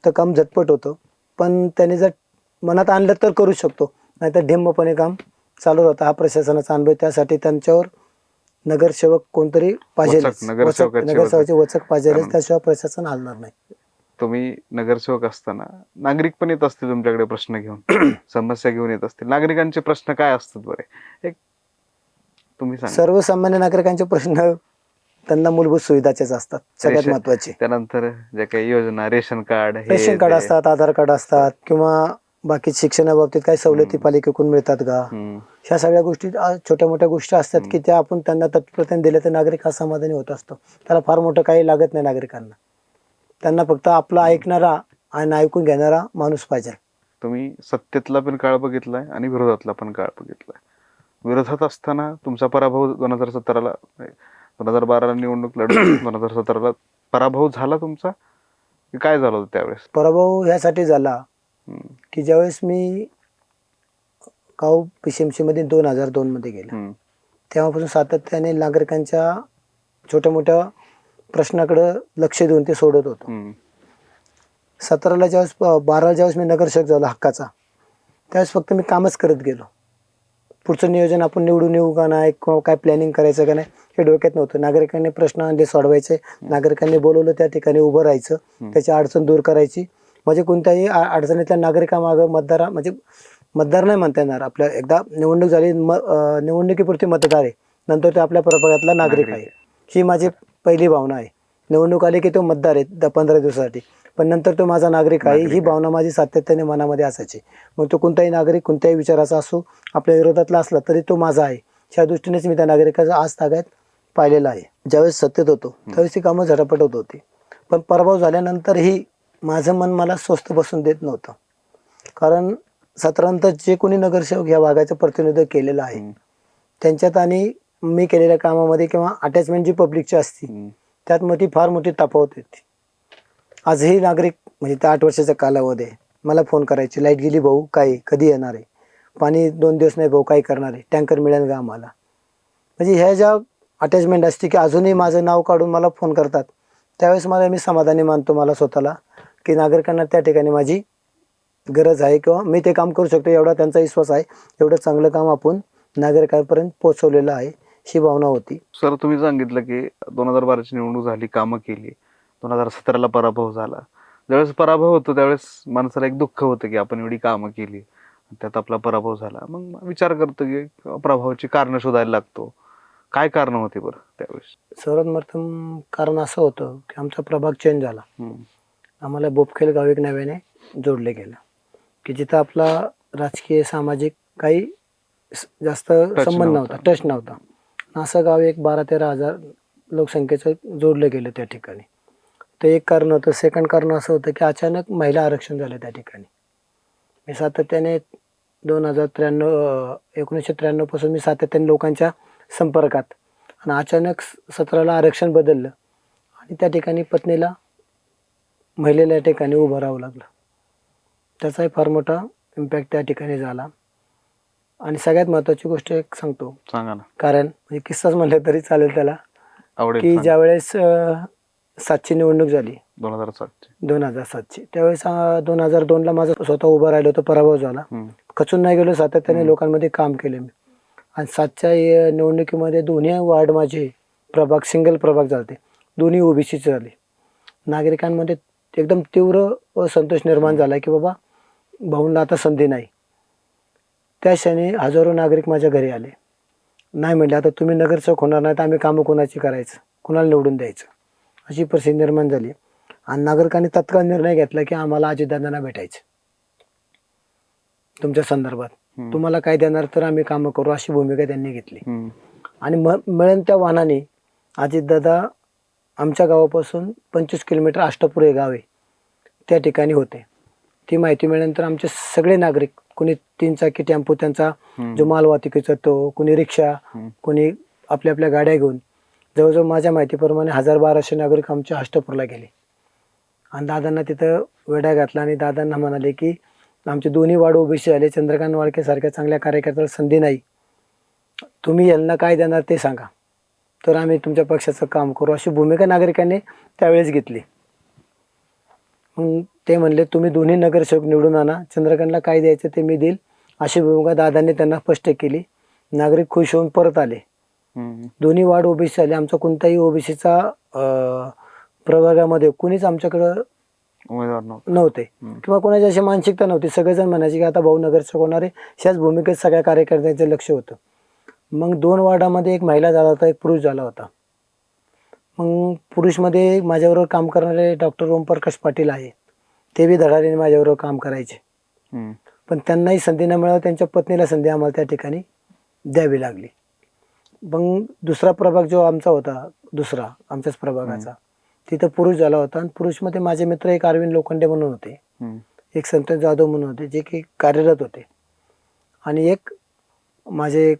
तर काम झटपट होतं, पण त्याने जर मनात आणलं तर करू शकतो, नाहीतर ढिम्मपणे काम चालू होता हा प्रशासनाचा अनुभव. त्यासाठी त्यांच्यावर नगरसेवक कोणतरी पाहिजे, नगरसेवकाची वचक पाहिजे, त्याशिवाय प्रशासन हलणार नाही. तुम्ही नगरसेवक असताना नागरिक पण येत असतील तुमच्याकडे प्रश्न घेऊन, समस्या घेऊन येत असतील. नागरिकांचे प्रश्न काय असतात बरे, एक तुम्ही सांगा. सर्वसामान्य नागरिकांचे प्रश्न त्यांना मूलभूत सुविधाचेच असतात, सगळ्यात महत्वाचे. त्यानंतर जे काही योजना, रेशन कार्ड असतात, आधार कार्ड असतात, किंवा बाकी शिक्षणाबाबतीत काही सवलती पालिकेकडून मिळतात का, ह्या सगळ्या गोष्टी छोट्या मोठ्या गोष्टी असतात की त्या आपण त्यांना तत्प्रत्याने दिल्या तर नागरिक असमाधानी होत असतो. त्याला फार मोठं काही लागत नाही नागरिकांना. त्यांना फक्त आपला ऐकणारा आणि ऐकून घेणारा माणूस पाहिजे. तुम्ही सत्तेतला पण काळ बघितलाय आणि विरोधातला पण काळ बघितलाय. विरोधात असताना तुमचा पराभव 2017ला, 2012ला निवडणूक लढवली, 2017ला पराभव झाला तुमचा, काय झालं होतं त्यावेळेस? पराभव ह्यासाठी झाला की ज्यावेळेस मी काऊ PCMC मध्ये 2002 मध्ये गेला, तेव्हापासून सातत्याने नागरिकांच्या छोट्या मोठ्या प्रश्नाकडे लक्ष देऊन ते सोडत होतो. 17ला ज्यावेळेस 12ला ज्यावेळेस मी नगरसेवक झालो हक्काचा, त्यावेळेस फक्त मी कामच करत गेलो. पुढचं नियोजन आपण निवडून येऊ का नाही, किंवा काय प्लॅनिंग करायचं का नाही हे डोक्यात नव्हतं. नागरिकांनी प्रश्न आणले सोडवायचे, नागरिकांनी बोलवलं त्या ठिकाणी उभं राहायचं, त्याची अडचण दूर करायची. म्हणजे कोणत्याही अडचणीतल्या नागरिकामागं मतदार नाही म्हणता येणार. आपल्या एकदा निवडणूक झाली, निवडणुकीपुरती मतदार आहे, नंतर ते आपल्या प्रभागातला नागरिक आहे, ही माझी पहिली भावना आहे. निवडणूक आली की तो मतदार आहे 10-15 दिवसासाठी, पण नंतर तो माझा नागरिक आहे, ही भावना माझी सातत्याने मनामध्ये असायची. मग तो कोणताही नागरिक कोणत्याही विचाराचा असो, आपल्या विरोधातला असला तरी तो माझा आहे, ह्या दृष्टीनेच मी त्या नागरिकाचा आज तागायत पाहिलेला आहे. ज्यावेळेस सत्तेत होतो त्यावेळेस ती कामं झटापट होत होती, पण पराभव झाल्यानंतरही माझं मन मला स्वस्थ बसून देत नव्हतं. कारण साधारणतः जे कोणी नगरसेवक या भागाचं प्रतिनिधित्व केलेलं आहे त्यांच्यात आणि मी केलेल्या कामामध्ये किंवा अटॅचमेंट जी पब्लिकची असती त्यात मोठी फार मोठी तफावत येते. आजही नागरिक म्हणजे त्या 8 वर्षाच्या कालावधी मला फोन करायचे, लाईट गेली भाऊ, काय कधी येणार आहे, पाणी 2 दिवस नाही भाऊ, काय करणार आहे, टँकर मिळेल का आम्हाला. म्हणजे ह्या ज्या अटॅचमेंट असते की अजूनही माझं नाव काढून मला फोन करतात, त्यावेळेस मी समाधानी मानतो मला स्वतःला की नागरिकांना त्या ठिकाणी माझी गरज आहे किंवा मी ते काम करू शकतो एवढा त्यांचा विश्वास आहे. एवढं चांगलं काम आपण नागरिकांपर्यंत पोहोचवलेलं आहे, ही भावना होती. सर, तुम्ही सांगितलं की 2012ची निवडणूक झाली, कामं केली, 2017ला पराभव झाला. ज्यावेळेस पराभव होतो त्यावेळेस माणसाला एक दुःख होतं की आपण एवढी कामं केली, त्यात आपला पराभव झाला. मग विचार करतो की पराभवाची कारण शोधायला लागतो. काय कारण होती बरं त्यावेळेस? सर्वप्रथम कारण असं होतं की आमचा प्रभाग चेंज झाला. आम्हाला बोपखेल गाव एक नव्याने जोडले गेलं की जिथं आपला राजकीय सामाजिक काही जास्त संबंध नव्हता, टच नव्हता. असं गाव एक 12-13 हजार लोकसंख्येचं जोडलं गेलं त्या ठिकाणी. ते एक कारण होतं. सेकंड कारण असं होतं की अचानक महिला आरक्षण झालं त्या ठिकाणी. मी सातत्याने 1993 पासून मी सातत्याने लोकांच्या संपर्कात, आणि अचानक 17ला आरक्षण बदललं आणि त्या ठिकाणी पत्नीला महिलेला या ठिकाणी उभं राहावं लागलं. त्याचाही फार मोठा इम्पॅक्ट त्या ठिकाणी झाला. आणि सगळ्यात महत्त्वाची गोष्ट एक सांगतो, सांगा ना. कारण म्हणजे किस्साच म्हणलं तरी चालेल त्याला, आवडेल. की ज्यावेळेस 7ची निवडणूक झाली 2007ची, त्यावेळेस 2002ला माझं स्वतः उभं राहिलो होतं, पराभव झाला. खचून नाही गेलो, सातत्याने लोकांमध्ये काम केले मी. आणि 7च्या निवडणुकीमध्ये दोन्ही वार्ड माझे प्रभाग सिंगल प्रभाग झाले, दोन्ही ओबीसीचे झाले. नागरिकांमध्ये एकदम तीव्र असंतोष निर्माण झाला की बाबा भाऊंना आता संधी नाही. त्या क्षणी हजारो नागरिक माझ्या घरी आले. नाही म्हणले आता तुम्ही नगरसेवक होणार नाही तर आम्ही कामं कोणाची करायचं, कुणाला निवडून द्यायचं, अशी परिस्थिती निर्माण झाली. आणि नागरिकांनी तत्काळ निर्णय घेतला की आम्हाला अजितदादांना भेटायचं तुमच्या संदर्भात, तुम्हाला काय देणार तर आम्ही कामं करू, अशी भूमिका त्यांनी घेतली. आणि मिळेल त्या वाहनाने अजितदादा आमच्या गावापासून 25 किलोमीटर अष्टपूर हे गाव आहे त्या ठिकाणी होते. ती माहिती मिळाल्यानंतर आमचे सगळे नागरिक, कोणी 3 चाकी टेम्पो त्यांचा जो माल वाहतुकीचा तो, कोणी रिक्षा, कोणी आपल्या आपल्या गाड्या घेऊन जवळजवळ माझ्या माहितीप्रमाणे 1000-1200 नागरिक आमच्या अष्टपूरला गेले. आणि दादांना तिथं वेढा घातला आणि दादांना म्हणाले की आमचे दोन्ही वार्ड ओबीसी झाले, चंद्रकांत वाळके सारख्या चांगल्या कार्यकर्त्याला संधी नाही, तुम्ही यांना काय देणार ते सांगा, तर आम्ही तुमच्या पक्षाचं काम करू, अशी भूमिका नागरिकांनी त्यावेळेस घेतली. मग ते म्हणले तुम्ही दोन्ही नगरसेवक निवडून आणा, चंद्रकांतला काय द्यायचं ते मी देईल अशी भूमिका दादांनी त्यांना स्पष्ट केली. नागरिक खुश होऊन परत आले. दोन्ही वार्ड ओबीसी आले. आमचा कोणताही ओबीसीचा प्रवर्गामध्ये कुणीच आमच्याकडं उमेदवार नव्हते किंवा कोणाची अशी मानसिकता नव्हती. सगळेजण म्हणायचे की आता भाऊ नगरसेवक होणार आहे. ह्याच भूमिकेत सगळ्या कार्यकर्त्यांचं लक्ष होतं. मग 2 वार्डामध्ये एक महिला झाला होता, एक पुरुष झाला होता. मग पुरुषमध्ये माझ्याबरोबर काम करणारे डॉक्टर ओमप्रकाश पाटील आहे. ते बी धडाडीने माझ्याबरोबर काम करायचे. पण त्यांनाही संधी न मिळाली. त्यांच्या पत्नीला संधी आम्हाला त्या ठिकाणी द्यावी लागली. मग दुसरा प्रभाग जो आमचा होता, दुसरा आमच्याच प्रभागाचा, तिथं पुरुष झाला होता. आणि पुरुषमध्ये माझे मित्र एक अरविंद लोखंडे म्हणून होते, एक संतोष जाधव म्हणून होते, जे की कार्यरत होते. आणि एक माझे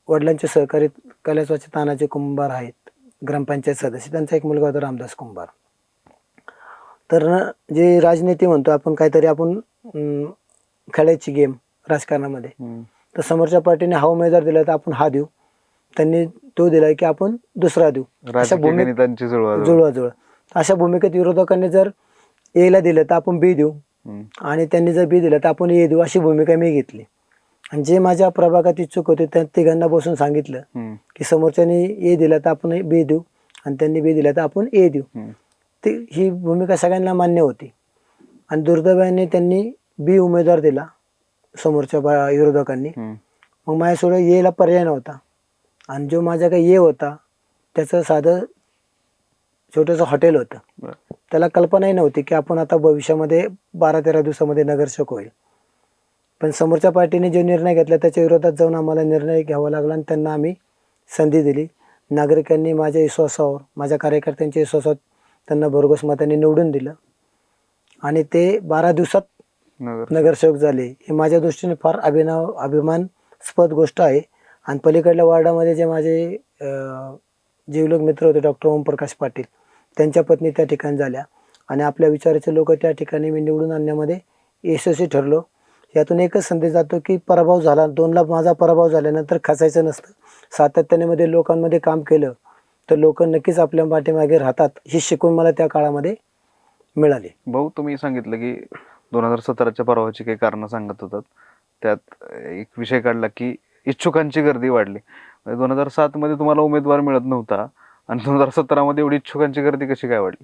वडिलांचे सहकारी कैलासवाचे तानाजी कुंभार आहेत, ग्रामपंचायत सदस्य. त्यांचा एक मुलगा होता रामदास कुंभार. तर जे राजनीती म्हणतो आपण, काहीतरी आपण खेळायची गेम राजकारणामध्ये, तर समोरच्या पार्टीने हा उमेदवार दिला तर आपण हा देऊ, त्यांनी तो दिलाय की आपण दुसरा देऊ, अशा भूमिकेत जुळवाजुळव. अशा भूमिकेत विरोधकांनी जर एला दिलं तर आपण बी देऊ, आणि त्यांनी जर बी दिलं तर आपण ए देऊ, अशी भूमिका मी घेतली. आणि जे माझ्या प्रभागात इच्छुक होते त्या तिघांना बसून सांगितलं की समोरच्यानी ए दिला तर आपण बी देऊ, आणि त्यांनी बी दिला तर आपण ए देऊ. ते ही भूमिका सगळ्यांना मान्य होती. आणि दुर्दैवाने त्यांनी बी उमेदवार दिला समोरच्या विरोधकांनी. मग माझ्यासोबत एला पर्याय नव्हता. आणि जो माझ्याकडे ए होता त्याचं साधं छोटंसं हॉटेल होतं. त्याला कल्पनाही नव्हती की आपण आता भविष्यामध्ये 12-13 दिवसामध्ये नगरसेवक होईल. पण समोरच्या पार्टीने जो निर्णय घेतला त्याच्या विरोधात जाऊन आम्हाला निर्णय घ्यावा लागला, आणि त्यांना आम्ही संधी दिली. नागरिकांनी माझ्या विश्वासावर, माझ्या कार्यकर्त्यांच्या विश्वासावर त्यांना भरघोस मतांनी निवडून दिलं, आणि ते 12 दिवसात नगरसेवक झाले. हे माझ्या दृष्टीने फार अभिमानास्पद गोष्ट आहे. आणि पलीकडल्या वार्डामध्ये जे माझे जीवलग मित्र होते डॉक्टर ओमप्रकाश पाटील, त्यांच्या पत्नी त्या ठिकाणी झाल्या. आणि आपल्या विचाराचे लोक त्या ठिकाणी मी निवडून आणण्यामध्ये यशस्वी ठरलो. यातून एकच संदेश जातो की पराभव झाला, 2ला माझा पराभव झाल्यानंतर खचायचं नसतं. सातत्याने मध्ये लोकांमध्ये काम केलं तर लोक नक्कीच आपल्या पाठीमागे राहतात, ही शिकवण मला त्या काळामध्ये मिळाली. भाऊ, तुम्ही सांगितलं की 2017च्या पराभवाची काही कारणं सांगत होतात. त्यात एक विषय काढला की इच्छुकांची गर्दी वाढली. 2007 मध्ये तुम्हाला उमेदवार मिळत नव्हता, आणि 2017 मध्ये एवढी इच्छुकांची गर्दी कशी काय वाढली?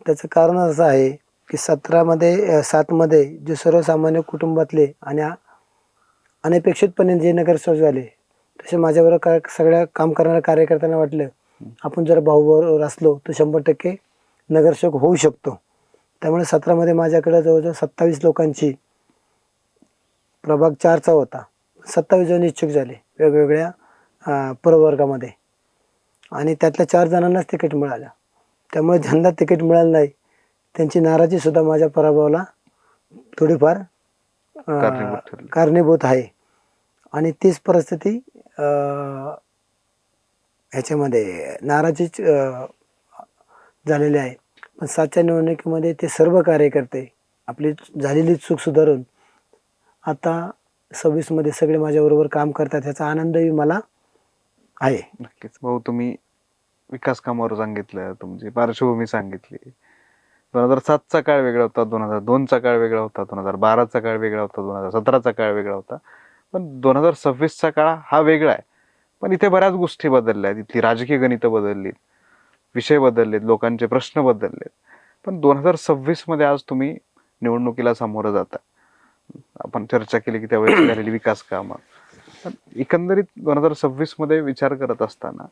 त्याचं कारण असं आहे की 7 मध्ये जे सर्वसामान्य कुटुंबातले आणि अनपेक्षितपणे जे नगरसेवक झाले, तसे माझ्याबरोबर सगळ्या काम करणाऱ्या कार्यकर्त्यांना वाटलं आपण जर भाऊबरोबर असलो तर 100% नगरसेवक होऊ शकतो. त्यामुळे 17 मध्ये माझ्याकडे जवळजवळ 27 लोकांची, प्रभाग 4चा होता, 27 जण इच्छुक झाले वेगवेगळ्या प्रवर्गामध्ये, आणि त्यातल्या 4 जणांनाच तिकीट मिळालं. त्यामुळे ज्यांना तिकीट मिळालं नाही त्यांची नाराजी सुद्धा माझ्या पराभवाला थोडीफार कारणीभूत आहे. आणि तीच परिस्थिती ह्याच्यामध्ये नाराजीच झालेली आहे. पण 7च्या निवडणुकीमध्ये ते सर्व कार्यकर्ते आपली झालेली चूक सुधारून आता 26 मध्ये सगळे माझ्याबरोबर काम करतात, ह्याचा आनंदही मला आहे. नक्कीच भाऊ, तुम्ही विकास कामावर सांगितलं, तुमची पार्श्वभूमी सांगितली. 2007चा काळ वेगळा होता, 2002चा काळ वेगळा होता, 2012चा काळ वेगळा होता, 2017चा काळ वेगळा होता, पण 2026चा काळ हा वेगळा आहे. पण इथे बऱ्याच गोष्टी बदलल्या आहेत. इथली राजकीय गणितं बदललीत, विषय बदललेत, लोकांचे प्रश्न बदललेत. पण 2026 मध्ये आज तुम्ही निवडणुकीला सामोरं जाता. आपण चर्चा केली की त्यावेळेस झालेली विकास कामं. पण एकंदरीत 2026 मध्ये विचार करत असताना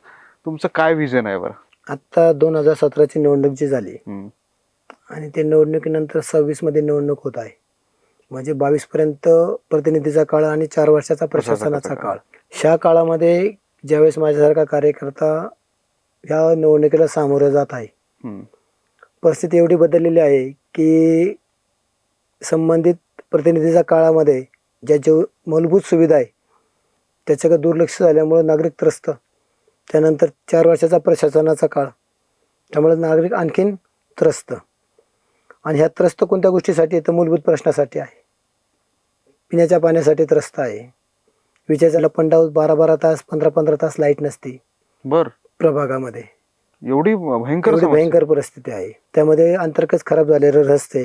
तुमचं काय विजन आहे बरं? आता 2017ची निवडणूक जी झाली, आणि ते निवडणुकीनंतर 26 मध्ये निवडणूक होत आहे, म्हणजे 22 पर्यंत प्रतिनिधीचा काळ आणि 4 वर्षाचा प्रशासनाचा काळ. ह्या काळामध्ये ज्यावेळेस माझ्यासारखा कार्यकर्ता ह्या निवडणुकीला सामोरं जात आहे, परिस्थिती एवढी बदललेली आहे की संबंधित प्रतिनिधीच्या काळामध्ये ज्या मूलभूत सुविधा आहे त्याच्याकडे दुर्लक्ष झाल्यामुळे नागरिक त्रस्त, त्यानंतर 4 वर्षाचा प्रशासनाचा काळ, त्यामुळे नागरिक आणखीन त्रस्त. आणि ह्या त्रस्त कोणत्या गोष्टीसाठी आहे तर मूलभूत प्रश्नासाठी आहे. पिण्याच्या पाण्यासाठी त्रस्त आहे. विजेचा लपंडाव 12-12 तास 15-15 तास लाईट नसते प्रभागामध्ये. एवढी भयंकर परिस्थिती आहे. त्यामध्ये अंतर्गत खराब झालेले रस्ते,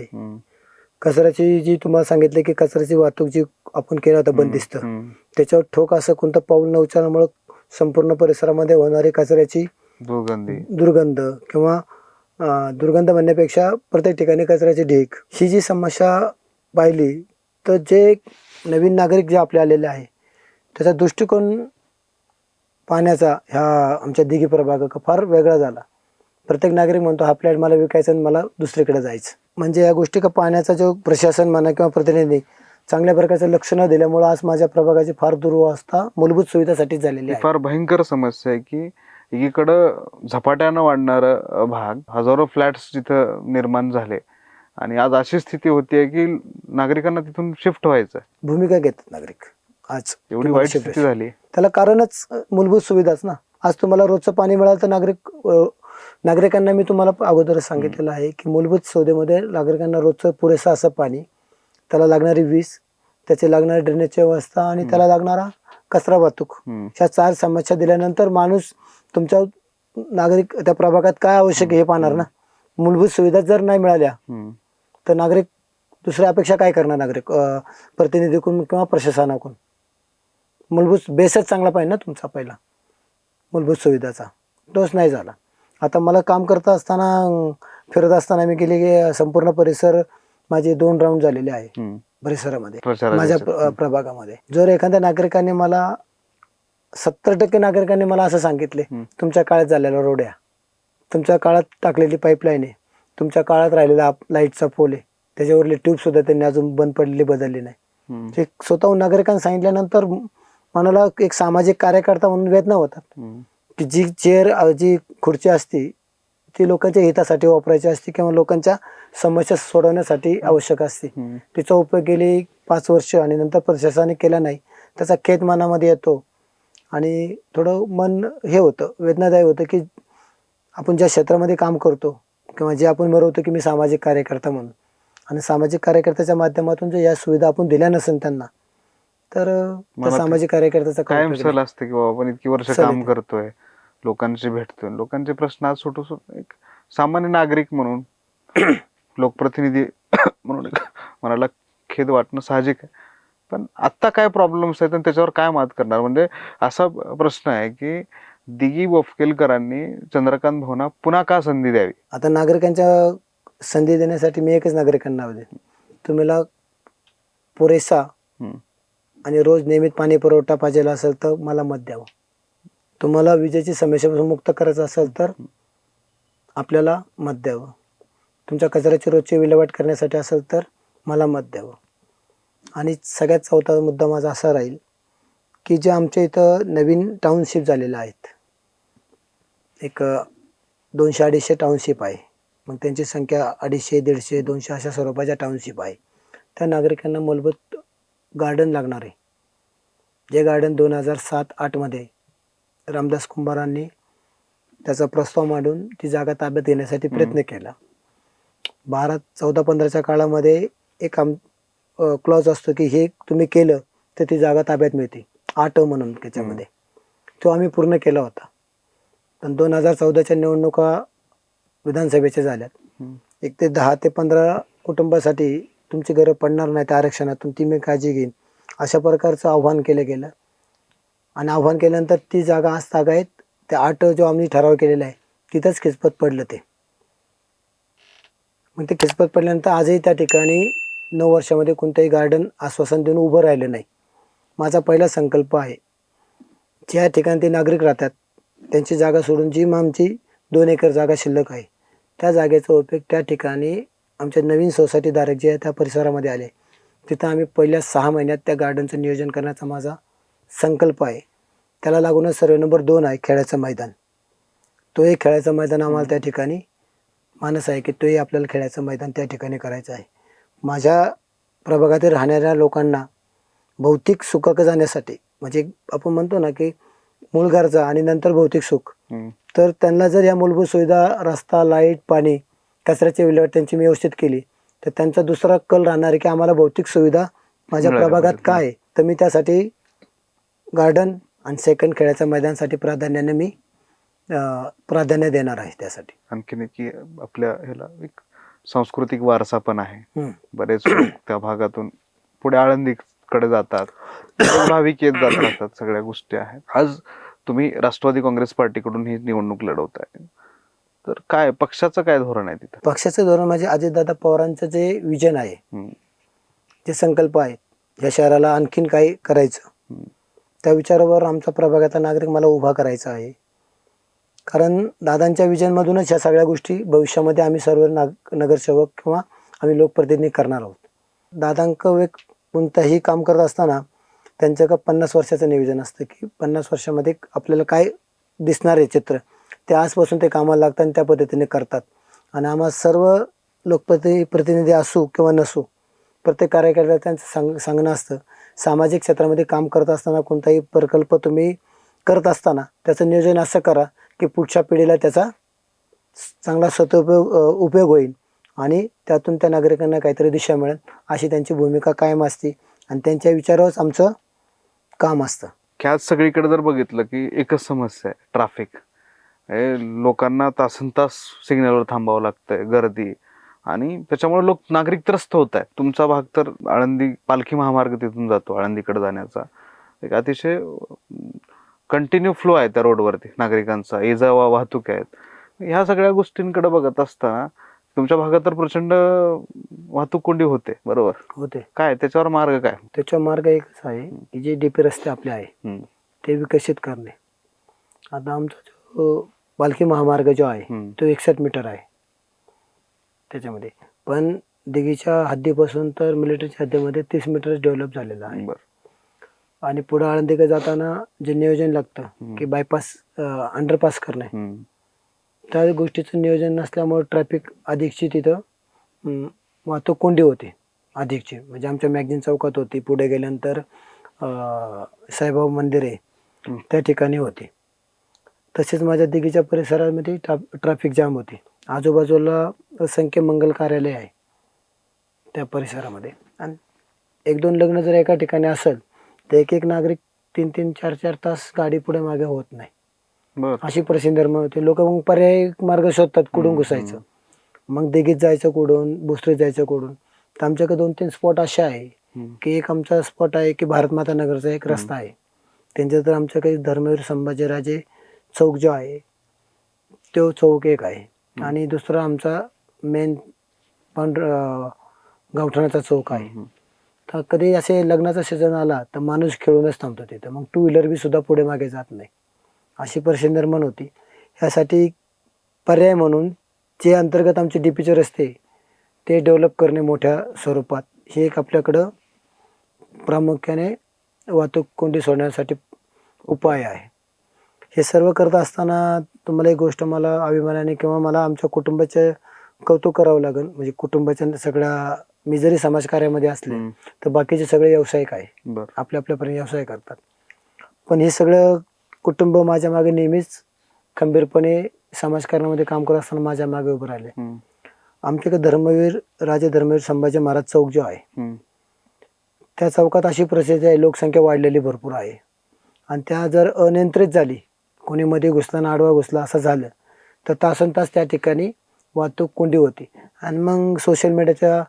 कचऱ्याची जी तुम्हाला सांगितले की कचऱ्याची वाहतूक जी आपण केलं होतं बंदिस्त, त्याच्यावर ठोक असं कोणतं पाऊल न उचलल्यामुळं संपूर्ण परिसरामध्ये होणारी कचऱ्याची दुर्गंध किंवा दुर्गंध म्हणण्यापेक्षा प्रत्येक ठिकाणी कचऱ्याची ढीग, ही जी समस्या पाहिली तर जे नवीन नागरिक जे आपले आलेले आहे त्याचा दृष्टिकोन पाण्याचा ह्या आमच्या दिघी प्रभागाचा फार वेगळा झाला. प्रत्येक नागरिक म्हणतो हा फ्लॅट मला विकायचा आणि मला दुसरीकडे जायचं. म्हणजे या गोष्टी का पाण्याचा जो प्रशासन म्हणा किंवा प्रतिनिधी चांगल्या प्रकारचं लक्ष न दिल्यामुळे आज माझ्या प्रभागाची फार दुरवस्था मूलभूत सुविधासाठीच झालेली आहे. फार भयंकर समस्या आहे की एकीकडं झपाट्यानं वाढणारा भाग, हजारो फ्लॅट्स जिथं निर्माण झाले आणि आज अशी स्थिती होतीये की नागरिकांना तिथून शिफ्ट व्हायचं. भूमिका घेतात नागरिक आज. एवढी वाईट स्थिती झाली. त्याला कारणच मूलभूत सुविधाच ना. आज तुम्हाला रोजचं पाणी मिळालं तर नागरिकांना मी तुम्हाला अगोदरच सांगितलेलं आहे की मूलभूत सुविधेमध्ये नागरिकांना रोजचं पुरेसं असं पाणी, त्याला लागणारी वीज, त्याची लागणारी ड्रेनेजची व्यवस्था आणि त्याला लागणारा कचरा वाहतूक, ह्या 4 समस्या दिल्यानंतर माणूस तुमच्या नागरिक त्या प्रभागात काय आवश्यक आहे हे पाहणार ना. मूलभूत सुविधा जर नाही मिळाल्या तर नागरिक दुसऱ्या अपेक्षा काय करणार? नागरिक प्रतिनिधीकडून किंवा प्रशासनाकडून मूलभूत बेसच चांगला पाहिजे ना तुमचा पहिला मूलभूत सुविधाचा, तोच नाही झाला. आता मला काम करता असताना फिरत असताना मी गेले की संपूर्ण परिसर माझे 2 राऊंड झालेले आहे परिसरामध्ये माझ्या प्रभागामध्ये. जर एखाद्या नागरिकाने मला 70% नागरिकांनी मला असं सांगितले तुमच्या काळात झालेला रोड आहे, तुमच्या काळात टाकलेली पाईपलाईन आहे, तुमच्या काळात राहिलेला लाईटचा पोल आहे, त्याच्यावरली ट्यूब सुद्धा त्यांनी अजून बंद पडलेली बदलली नाही. ते स्वतःहून नागरिकांनी सांगितल्यानंतर मनाला एक सामाजिक कार्यकर्ता म्हणून वेदना होतात की जी चेअर जी खुर्ची असती ती लोकांच्या हितासाठी वापरायची असते किंवा लोकांच्या समस्या सोडवण्यासाठी आवश्यक असते. तिचा उपयोग गेली 5 वर्ष आणि नंतर प्रशासनाने केला नाही, त्याचा खेद मनामध्ये येतो आणि थोडं मन हे होतं, वेदनादायी होतं की आपण ज्या क्षेत्रामध्ये काम करतो किंवा जे आपण मिळवतो की मी सामाजिक कार्यकर्ता म्हणून, आणि सामाजिक कार्यकर्त्याच्या माध्यमातून जर या सुविधा आपण दिल्या नसेल त्यांना तर सामाजिक कार्यकर्त्याचा कायम सल असतं की बाबा आपण इतकी वर्ष काम करतोय, लोकांशी भेटतोय, लोकांचे प्रश्न आज एक सामान्य नागरिक म्हणून लोकप्रतिनिधी म्हणून मनाला खेद वाटणं साहजिक आहे. पण आता काय प्रॉब्लेम्स आहेत आणि त्याच्यावर काय मात करणार? म्हणजे असा प्रश्न आहे की दिघी बोफकेलकरांनी चंद्रकांत भाऊंना पुन्हा का संधी द्यावी? आता नागरिकांच्या संधी देण्यासाठी मी एकच नागरिकांना नाव देईन, तुम्हाला पुरेसा आणि रोज नियमित पाणी पुरवठा पाहिजे असेल तर मला मत द्यावं. तुम्हाला विजेची समस्यापासून मुक्त करायचं असेल तर आपल्याला मत द्यावं. तुमच्या कचऱ्याची रोजची विल्हेवाट करण्यासाठी असेल तर मला मत द्यावं. आणि सगळ्यात चौथा मुद्दा माझा असा राहील की जे आमच्या इथं नवीन टाउनशिप झालेल्या आहेत, एक 200-250 टाउनशिप आहे, मग त्यांची संख्या 250, 150, 200 अशा स्वरूपाच्या टाउनशिप आहे. त्या नागरिकांना मूलभूत गार्डन लागणार आहे. जे गार्डन 2007-08 मध्ये रामदास कुंभारांनी त्याचा प्रस्ताव मांडून ती जागा ताब्यात घेण्यासाठी प्रयत्न केला. 14-15च्या काळामध्ये एक क्लॉज असतो की हे तुम्ही केलं तर ती जागा ताब्यात मिळते, 8 म्हणून त्याच्यामध्ये, तो आम्ही पूर्ण केला होता. पण 2014च्या निवडणुका विधानसभेच्या झाल्यात. एक ते 10 ते 15 कुटुंबासाठी तुमची गरज पडणार नाही त्या आरक्षणातून, ती मी काळजी घेईन अशा प्रकारचं आव्हान केलं गेलं. आणि आव्हान केल्यानंतर ती जागा आज तागायत ते 8 जो आम्ही ठराव केलेला आहे तिथंच खिचपत पडलं ते. मग ते खिचपत पडल्यानंतर आजही त्या ठिकाणी 9 वर्षामध्ये कोणतंही गार्डन आश्वासन देऊन उभं राहिलं नाही. माझा पहिला संकल्प आहे ज्या ठिकाणी ते नागरिक राहतात त्यांची जागा सोडून जी आमची 2 एकर जागा शिल्लक आहे त्या जागेचा उपयोग त्या ठिकाणी आमच्या नवीन सोसायटीधारक जे आहे त्या परिसरामध्ये आले, तिथं आम्ही पहिल्या 6 महिन्यात त्या गार्डनचं नियोजन करण्याचा माझा संकल्प आहे. त्याला लागूनच सर्वे नंबर 2 आहे खेळाचं मैदान. तो एक खेळाचं मैदान आम्हाला त्या ठिकाणी मानस आहे की तोही आपल्याला खेळाचं मैदान त्या ठिकाणी करायचं आहे. माझ्या प्रभागातील राहणाऱ्या लोकांना भौतिक सुखाक जाण्यासाठी, म्हणजे आपण म्हणतो ना की मूळ गरजा आणि नंतर भौतिक सुख, तर त्यांना जर या मूलभूत सुविधा रस्ता, लाईट, पाणी, कचऱ्याची विल्हेवाट त्यांची मी व्यवस्थित केली तर त्यांचा दुसरा कल राहणार आहे की आम्हाला भौतिक सुविधा माझ्या प्रभागात काय आहे. तर मी त्यासाठी गार्डन आणि सेकंड खेळाच्या मैदानासाठी प्राधान्याने मी प्राधान्य देणार आहे. त्यासाठी आणखीन की आपल्या ह्याला एक सांस्कृतिक वारसा पण आहे. हम्म. बरेच लोक त्या भागातून पुढे आळंदीकडे जातात, भाविक येत जात राहतात, सगळ्या गोष्टी आहेत. आज तुम्ही राष्ट्रवादी काँग्रेस पार्टीकडून ही निवडणूक लढवताय, तर काय पक्षाचं काय धोरण आहे तिथं? पक्षाचं धोरण म्हणजे अजितदादा पवारांचं जे विजन आहे, जे संकल्प आहे, या शहराला आणखीन काही करायचं, त्या विचारावर आमचा प्रभागाचा नागरिक मला उभा करायचा आहे. कारण दादांच्या विजनमधूनच ह्या सगळ्या गोष्टी भविष्यामध्ये आम्ही सर्व नगरसेवक किंवा आम्ही लोकप्रतिनिधी करणार आहोत. दादांक एक कोणताही काम करत असताना त्यांच्याकडं 50 वर्षाचं नियोजन असतं की 50 वर्षामध्ये आपल्याला काय दिसणार आहे चित्र, ते आजपासून ते कामाला लागतात आणि त्या पद्धतीने करतात. आणि आम्हाला सर्व लोकप्रतिनिधी असू किंवा नसू, प्रत्येक कार्यकर्त्यांचं सांगणं असतं, सामाजिक क्षेत्रामध्ये काम करत असताना कोणताही प्रकल्प तुम्ही करत असताना त्याचं नियोजन असं करा की पुढच्या पिढीला त्याचा चांगला उपयोग होईल आणि त्यातून त्या नागरिकांना काहीतरी दिशा मिळेल, अशी त्यांची भूमिका कायम असते आणि त्यांच्या विचारावरच आमचं काम असतं. ह्याच सगळीकडे जर बघितलं की एकच समस्या आहे, ट्रॅफिक. लोकांना तासन तास सिग्नलवर थांबावं लागतंय, गर्दी, आणि त्याच्यामुळे नागरिक त्रस्त होत आहेत. तुमचा भाग तर आळंदी पालखी महामार्ग तिथून जातो आळंदीकडे जाण्याचा, एक अतिशय कंटिन्यू फ्लो आहे त्या रोडवरती नागरिकांचा, ये जा वाहतूक आहेत. ह्या सगळ्या गोष्टींकडे बघत असताना तुमच्या भागात तर प्रचंड वाहतूक कोंडी होते, बरोबर? होते. काय त्याच्यावर मार्ग काय? त्याच्यावर मार्ग एकच आहे की जे डीपी रस्ते आपले आहे ते विकसित करणे. आता आमचा जो पालखी महामार्ग जो आहे तो 61 मीटर आहे त्याच्यामध्ये, पण दिघीच्या हद्दीपासून तर मिलिटरीच्या हद्दीमध्ये 30 मीटर डेव्हलप झालेला आहे. आणि पुढे आळंदीकडे जाताना जे नियोजन लागतं की बायपास अंडरपास करणे, त्या गोष्टीचं नियोजन नसल्यामुळे ट्रॅफिक अधिकची तिथं वाहतूक कोंडी होते अधिकची. म्हणजे आमच्या मॅगझिन चौकात होती, पुढे गेल्यानंतर साईबाबा मंदिर आहे त्या ठिकाणी होते. तसेच माझ्या दिघीच्या परिसरामध्ये ट्रॅफिक जाम होती. आजूबाजूला असंख्य मंगल कार्यालय आहे त्या परिसरामध्ये, आणि 1-2 लग्न जर एका ठिकाणी असेल तर एक नागरिक 3-3, 4-4 तास गाडी पुढे मागे होत नाही, अशी परिस्थिती निर्माण होते. लोक मग पर्यायी मार्ग शोधतात कुठून घुसायचं, मग दिघीत जायचं कुठून, भोसरीत जायचं कुठून. तर आमच्याकडे 2-3 स्पॉट असे आहे की एक आमचा स्पॉट आहे की भारतमाता नगरचा एक रस्ता आहे, त्यांच्या तर आमच्या काही धर्मवीर संभाजीराजे चौक जो आहे तो चौक एक आहे, आणि दुसरा आमचा मेन गावठाणाचा चौक आहे. तर कधी असे लग्नाचा सीझन आला तर माणूस खेळूनच थांबतो तिथं, मग 2 व्हीलर बी सुद्धा पुढे मागे जात नाही, अशी परिस्थिती निर्माण होती. ह्यासाठी पर्याय म्हणून जे अंतर्गत आमचे डीपीचे रस्ते ते डेव्हलप करणे मोठ्या स्वरूपात, हे एक आपल्याकडं प्रामुख्याने वाहतूक कोंडी सोडण्यासाठी उपाय आहे. हे सर्व करत असताना तुम्हाला एक गोष्ट मला अभिमानाने किंवा मला आमच्या कुटुंबाचे कौतुक करावं लागेल. म्हणजे कुटुंबाच्या सगळ्या, मी जरी समाजकार्यामध्ये असले तर बाकीचे सगळे व्यावसायिक आहे, आपल्या आपल्यापर्यंत व्यवसाय करतात, पण हे सगळं कुटुंब माझ्या मागे नेहमीच खंबीरपणे समाजकारणामध्ये काम करत असताना माझ्या मागे उभं राहिले. आमच्याकडे राजे धर्मवीर संभाजी महाराज चौक जो आहे त्या चौकात अशी परिस्थिती आहे, लोकसंख्या वाढलेली भरपूर आहे, आणि त्या जर अनियंत्रित झाली, कोणी मध्ये घुसला ना आडवा घुसला असं झालं तर तासन तास त्या ठिकाणी वाहतूक कोंडी होती. आणि मग सोशल मीडियाच्या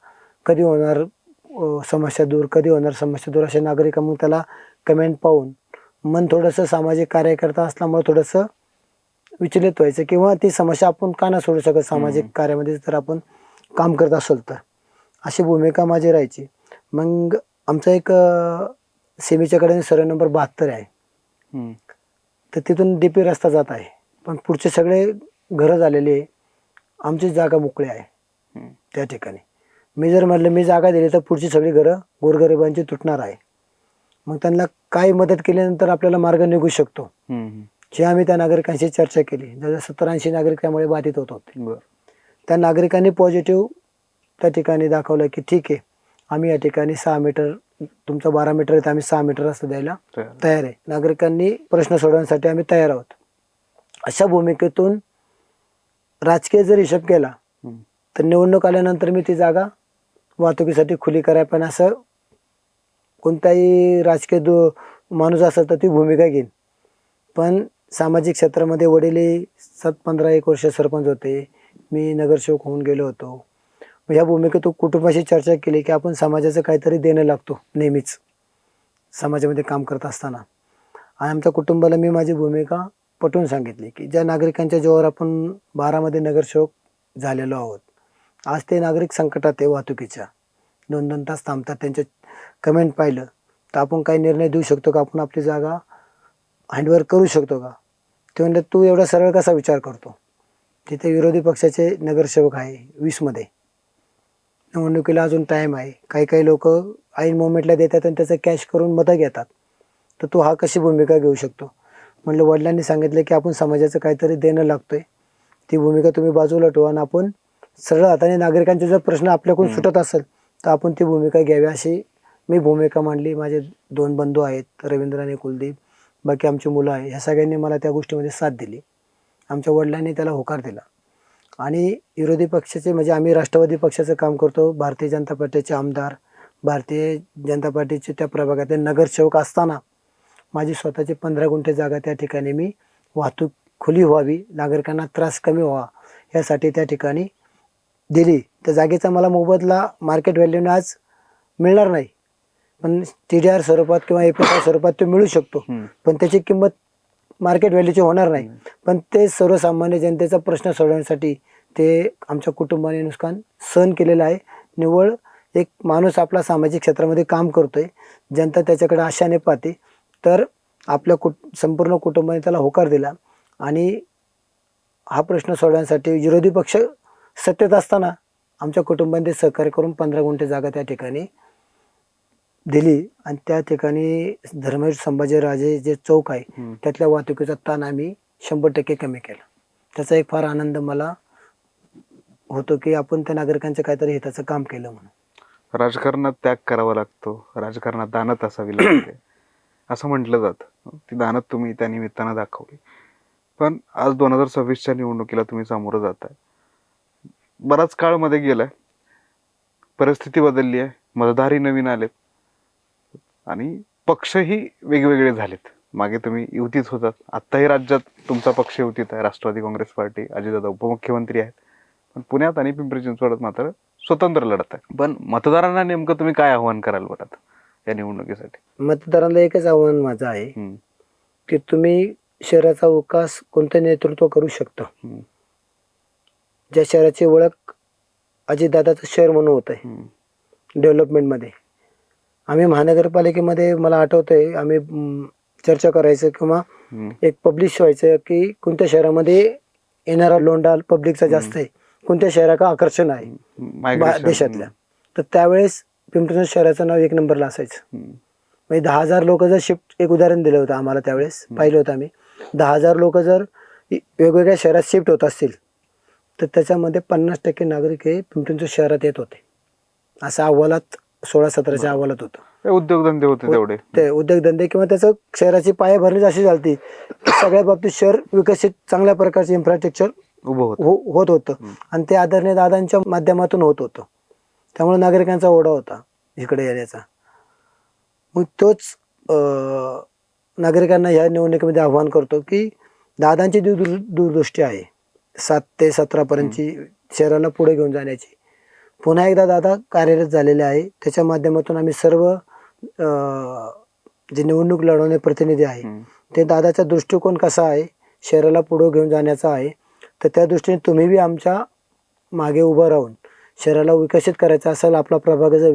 कधी होणार समस्या दूर, कधी होणार समस्या दूर, असे नागरिक मग त्याला कमेंट पाहून मन थोडंसं सामाजिक कार्यकर्ता असल्यामुळे थोडंसं विचलित व्हायचं, किंवा ती समस्या आपण का नाही सोडू शकत सामाजिक कार्यामध्ये जर आपण काम करत असेल तर, अशी भूमिका माझी राहायची. मग आमचा एक सेमीच्याकडे सर्वे नंबर 72 आहे, तर तिथून डीपी रस्ता जात आहे, पण पुढचे सगळे घरं झालेली आहे, आमची जागा मोकळी आहे त्या ठिकाणी. मी जर म्हटलं मी जागा दिली तर पुढची सगळी घरं गोरगरिबांची तुटणार आहे, मग त्यांना काय मदत केल्यानंतर आपल्याला मार्ग निघू शकतो, जे आम्ही त्या नागरिकांशी चर्चा केली. जवळजवळ 70-80 नागरिक त्यामुळे बाधित होत होते. त्या नागरिकांनी पॉझिटिव्ह त्या ठिकाणी दाखवलं की ठीक आहे, आम्ही या ठिकाणी 6 मीटर, तुमचा 12 मीटर आहे तर आम्ही 6 मीटर रस्ता द्यायला तयार आहे, नागरिकांनी प्रश्न सोडवण्यासाठी आम्ही तयार आहोत. अशा भूमिकेतून राजकीय जर हिशोब केला तर निवडणूक आल्यानंतर मी ती जागा वाहतुकीसाठी खुली कराय, पण असं कोणताही राजकीय माणूस असेल तर ती भूमिका घेईन. पण सामाजिक क्षेत्रामध्ये वडील 7-15 वर्ष सरपंच होते, मी नगरसेवक होऊन गेलो होतो, ह्या भूमिकेतून कुटुंबाशी चर्चा केली की आपण समाजाचं काहीतरी देणं लागतो नेहमीच समाजामध्ये काम करत असताना. आणि आमच्या कुटुंबाला मी माझी भूमिका पटवून सांगितली की ज्या नागरिकांच्या जीवावर आपण बारामध्ये नगरसेवक झालेलो आहोत, आज ते नागरिक संकटात आहे वाहतुकीच्या, 2-2 तास थांबतात. त्यांचे कमेंट पाहिलं तर आपण काही निर्णय देऊ शकतो का, आपण आपली जागा हँडओव्हर करू शकतो का. ते म्हणले तू एवढा सरळ कसा विचार करतो, तिथे विरोधी पक्षाचे नगरसेवक आहे 20मध्ये, निवडणुकीला अजून टाईम आहे, काही लोक ऐन मोमेंटला देतात आणि त्याचं कॅश करून मतं घेतात, तर तू हा कशी भूमिका घेऊ शकतो. म्हणलं वडिलांनी सांगितलं की आपण समाजाचं काहीतरी देणं लागतोय, ती भूमिका तुम्ही बाजूला ठेवा आणि आपण सरळ हाताने नागरिकांचे जर प्रश्न आपल्याकडून सुटत असेल तर आपण ती भूमिका घ्यावी अशी मी भूमिका मांडली. माझे 2 बंधू आहेत, रवींद्र आणि कुलदीप, बाकी आमची मुलं आहे, ह्या सगळ्यांनी मला त्या गोष्टीमध्ये साथ दिली. आमच्या वडिलांनी त्याला होकार दिला. आणि विरोधी पक्षाचे म्हणजे आम्ही राष्ट्रवादी पक्षाचं काम करतो, भारतीय जनता पार्टीचे आमदार, भारतीय जनता पार्टीचे त्या प्रभागातले नगरसेवक असताना माझी स्वतःची 15 गुंठे जागा त्या ठिकाणी मी वाहतूक खुली व्हावी, नागरिकांना त्रास कमी व्हावा यासाठी त्या ठिकाणी दिली. त्या जागेचा मला मोबदला मार्केट व्हॅल्यूने आज मिळणार नाही, पण TDR स्वरूपात किंवा FSI स्वरूपात तो मिळू शकतो, पण त्याची किंमत मार्केट व्हॅल्यूची होणार नाही. पण ते सर्वसामान्य जनतेचा प्रश्न सोडवण्यासाठी ते आमच्या कुटुंबाने नुकसान सहन केलेलं आहे. निव्वळ एक माणूस आपला सामाजिक क्षेत्रामध्ये काम करतोय, जनता त्याच्याकडे आशाने पाहते, तर आपल्या संपूर्ण कुटुंबाने त्याला होकार दिला. आणि हा प्रश्न सोडवण्यासाठी विरोधी पक्ष सत्तेत असताना आमच्या कुटुंबाने सहकार्य करून 15 गुंठे जागा त्या ठिकाणी दिली. आणि त्या ठिकाणी धर्मवीर संभाजीराजे जे चौक आहे त्यातल्या वाहतुकीचा ताण आम्ही 100% कमी केला. त्याचा एक फार आनंद मला होतो की आपण त्या नागरिकांच्या काहीतरी हिताचं काम केलं म्हणून. राजकारणात त्याग करावा लागतो, राजकारणात दानत असावी लागते असं म्हटलं जातं. ती दानत तुम्ही त्या निमित्तानं दाखवली. पण आज 2026च्या निवडणुकीला तुम्ही सामोरं जाताय. बराच काळ मध्ये गेलाय, परिस्थिती बदलली आहे, मतदारही नवीन आलेत आणि पक्षही वेगवेगळे झालेत. मागे तुम्ही युतीत होतात, आत्ताही राज्यात तुमचा पक्ष युतीत आहे, राष्ट्रवादी काँग्रेस पार्टी, अजितदादा उपमुख्यमंत्री आहेत, पण पुण्यात आणि पिंपरी चिंचवडात मात्र स्वतंत्र लढत आहे. पण मतदारांना नेमकं तुम्ही काय आव्हान कराल बरं या निवडणुकीसाठी? मतदारांना एकच आव्हान माझं आहे की तुम्ही शहराचा विकास कोणतं नेतृत्व करू शकतं. ज्या शहराची ओळख अजितदादाचं शहर म्हणून होत आहे डेव्हलपमेंटमध्ये. आम्ही महानगरपालिकेमध्ये मला आठवतंय आम्ही चर्चा करायचं किंवा एक पब्लिश व्हायचं की कोणत्या शहरामध्ये येणारा लोंढा पब्लिकचा जास्त आहे, कोणत्या शहराचं आकर्षण आहे देशातल्या. तर त्यावेळेस पिंपरी शहराचं नाव 1 नंबरला असायचं. म्हणजे 10,000 लोक जर शिफ्ट, एक उदाहरण दिलं होतं आम्हाला त्यावेळेस, पाहिलं होतं आम्ही, 10,000 लोक जर वेगवेगळ्या शहरात शिफ्ट होत असतील तर त्याच्यामध्ये 50% नागरिक हे पिंपरी शहरात येत होते, असं अहवालात 16-17च्या अहवालात होतं. उद्योगधंदे होते तेवढे, ते उद्योगधंदे किंवा त्याचं शहराची पायाभरणी अशी झाली सगळ्या बाबतीत शहर विकसित चांगल्या प्रकारचे इन्फ्रास्ट्रक्चर होत होतं. आणि ते आदरणीय दादांच्या माध्यमातून होत होतं, त्यामुळे नागरिकांचा ओढा होता इकडे येण्याचा. मग तोच नागरिकांना ह्या निवडणुकीमध्ये आव्हान करतो की दादांची दूरदृष्टी आहे 7 ते 17पर्यंतची शहराला पुढे घेऊन जाण्याची. पुन्हा एकदा दादा कार्यरत झालेले आहे, त्याच्या माध्यमातून आम्ही सर्व जे निवडणूक लढवणारे प्रतिनिधी आहे ते दादाचा दृष्टिकोन कसा आहे, शहराला पुढे घेऊन जाण्याचा आहे. तर त्या दृष्टीने तुम्ही बी आमच्या मागे उभं राहून शहराला विकसित करायचं असेल, आपला प्रभाग जर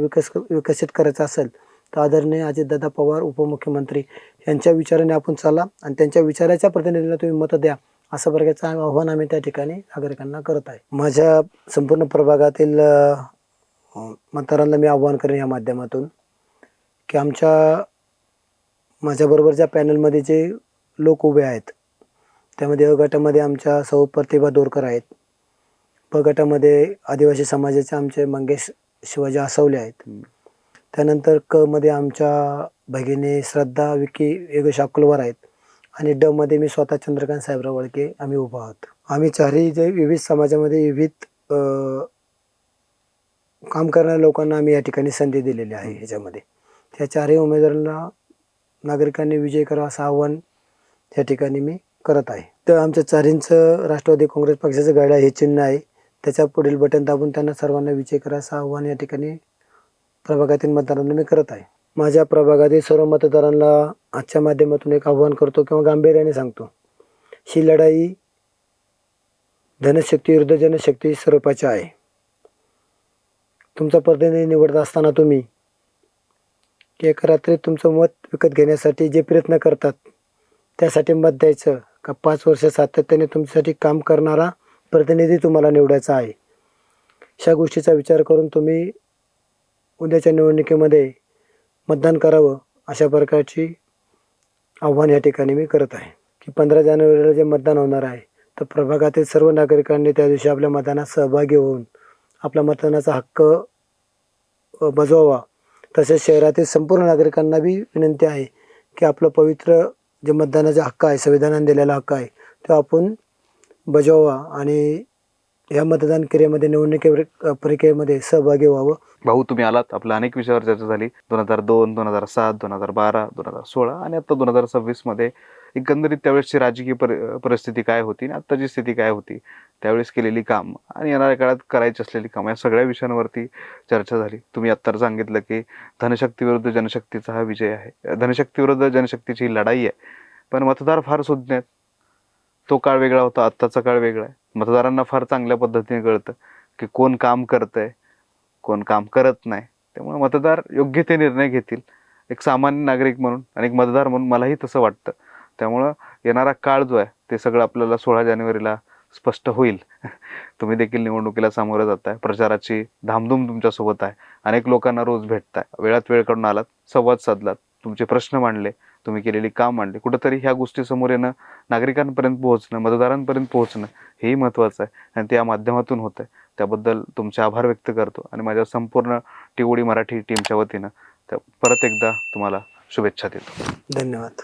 विकसित करायचा असेल तर आदरणीय अजितदादा पवार उपमुख्यमंत्री यांच्या विचाराने आपण चाला आणि त्यांच्या विचाराच्या प्रतिनिधीला तुम्ही मतं द्या, असं प्रकारचं आव्हान आम्ही त्या ठिकाणी नागरिकांना करत आहे. माझ्या संपूर्ण प्रभागातील मतदारांना मी आव्हान करेन या माध्यमातून की माझ्याबरोबरच्या पॅनलमध्ये जे लोक उभे आहेत त्यामध्ये अ गटामध्ये आमच्या सौ प्रतिभा दोरकर आहेत, प गटामध्ये आदिवासी समाजाचे आमचे मंगेश शिवाजी आसवले आहेत, त्यानंतर क मध्ये आमच्या भगिनी श्रद्धा विकी योगेश अकोलवार आहेत आणि ड मध्ये मी स्वतः चंद्रकांत साहेबराव वळके आम्ही उभा आहोत. आम्ही चारही जे विविध समाजामध्ये विविध काम करणाऱ्या लोकांना आम्ही या ठिकाणी संधी दिलेली आहे. ह्याच्यामध्ये त्या चारही उमेदवारांना नागरिकांनी विजय करावा असं आव्हान या ठिकाणी मी करत आहे. तर आमच्या चारींचं राष्ट्रवादी काँग्रेस पक्षाचं घड्याळ हे चिन्ह आहे, त्याच्या पुढील बटन दाबून त्यांना सर्वांना विजय करा असं आव्हान या ठिकाणी प्रभागातील मतदारांना मी करत आहे. माझ्या प्रभागातील सर्व मतदारांना आजच्या माध्यमातून एक आव्हान करतो किंवा गांभीर्याने सांगतो, ही लढाई धनशक्ती विरुद्ध जनशक्ती स्वरूपाची आहे. तुमचा प्रतिनिधी निवडत असताना तुम्ही की एका रात्रीत तुमचं मत विकत घेण्यासाठी जे प्रयत्न करतात त्यासाठी मत द्यायचं का 5 वर्ष सातत्याने तुमच्यासाठी काम करणारा प्रतिनिधी तुम्हाला निवडायचा आहे. अशा गोष्टीचा विचार करून तुम्ही उद्याच्या निवडणुकीमध्ये मतदान करावं अशा प्रकारची आव्हान या ठिकाणी मी करत आहे. की 15 जानेवारीला जे मतदान होणार आहे तर प्रभागातील सर्व नागरिकांनी त्या दिवशी आपल्या मतदानात सहभागी होऊन आपला मतदानाचा हक्क बजवावा. तसेच शहरातील संपूर्ण नागरिकांना बी विनंती आहे की आपलं पवित्र जे मतदानाचा हक्क आहे, संविधानाने दिलेला हक्क आहे, तो आपण बजावावा आणि या मतदान क्रियेमध्ये निवडणुकी प्रक्रियेमध्ये सहभागी व्हावं. भाऊ, तुम्ही आलात, आपल्या अनेक विषयावर चर्चा झाली. 2002, 2007, 2012, 2016 आणि आता 2026 मध्ये एकंदरीत त्यावेळेसची राजकीय परिस्थिती काय होती आणि आत्ताची स्थिती काय होती, त्यावेळेस केलेली काम आणि येणाऱ्या काळात करायची असलेली काम, या सगळ्या विषयांवरती चर्चा झाली. तुम्ही आत्ता सांगितलं की धनशक्ती विरुद्ध जनशक्तीचा हा विजय आहे, धनशक्ती विरुद्ध जनशक्तीची ही लढाई आहे. पण मतदार फार सुज्ञ आहेत. तो काळ वेगळा होता, आत्ताचा काळ वेगळा आहे. मतदारांना फार चांगल्या पद्धतीने कळतं की कोण काम करतंय, कोण काम करत नाही. त्यामुळे मतदार योग्य ते निर्णय घेतील. एक सामान्य नागरिक म्हणून आणि एक मतदार म्हणून मलाही तसं वाटतं. त्यामुळं येणारा काळ जो आहे ते सगळं आपल्याला 16 जानेवारीला स्पष्ट होईल. तुम्ही देखील निवडणुकीला सामोरं जाताय, प्रचाराची धामधूम तुमच्यासोबत आहे, अनेक लोकांना रोज भेटताय, वेळात वेळ काढून आलात, संवाद साधलात, तुमचे प्रश्न मांडले, तुम्ही केलेली काम मांडली. कुठंतरी ह्या गोष्टी समोर येणं, नागरिकांपर्यंत पोहोचणं, मतदारांपर्यंत पोहोचणं हेही महत्त्वाचं आहे आणि ते या माध्यमातून होतं आहे. त्याबद्दल तुमचे आभार व्यक्त करतो आणि माझ्या संपूर्ण टिवडी मराठी टीमच्या वतीनं परत एकदा तुम्हाला शुभेच्छा देतो. धन्यवाद.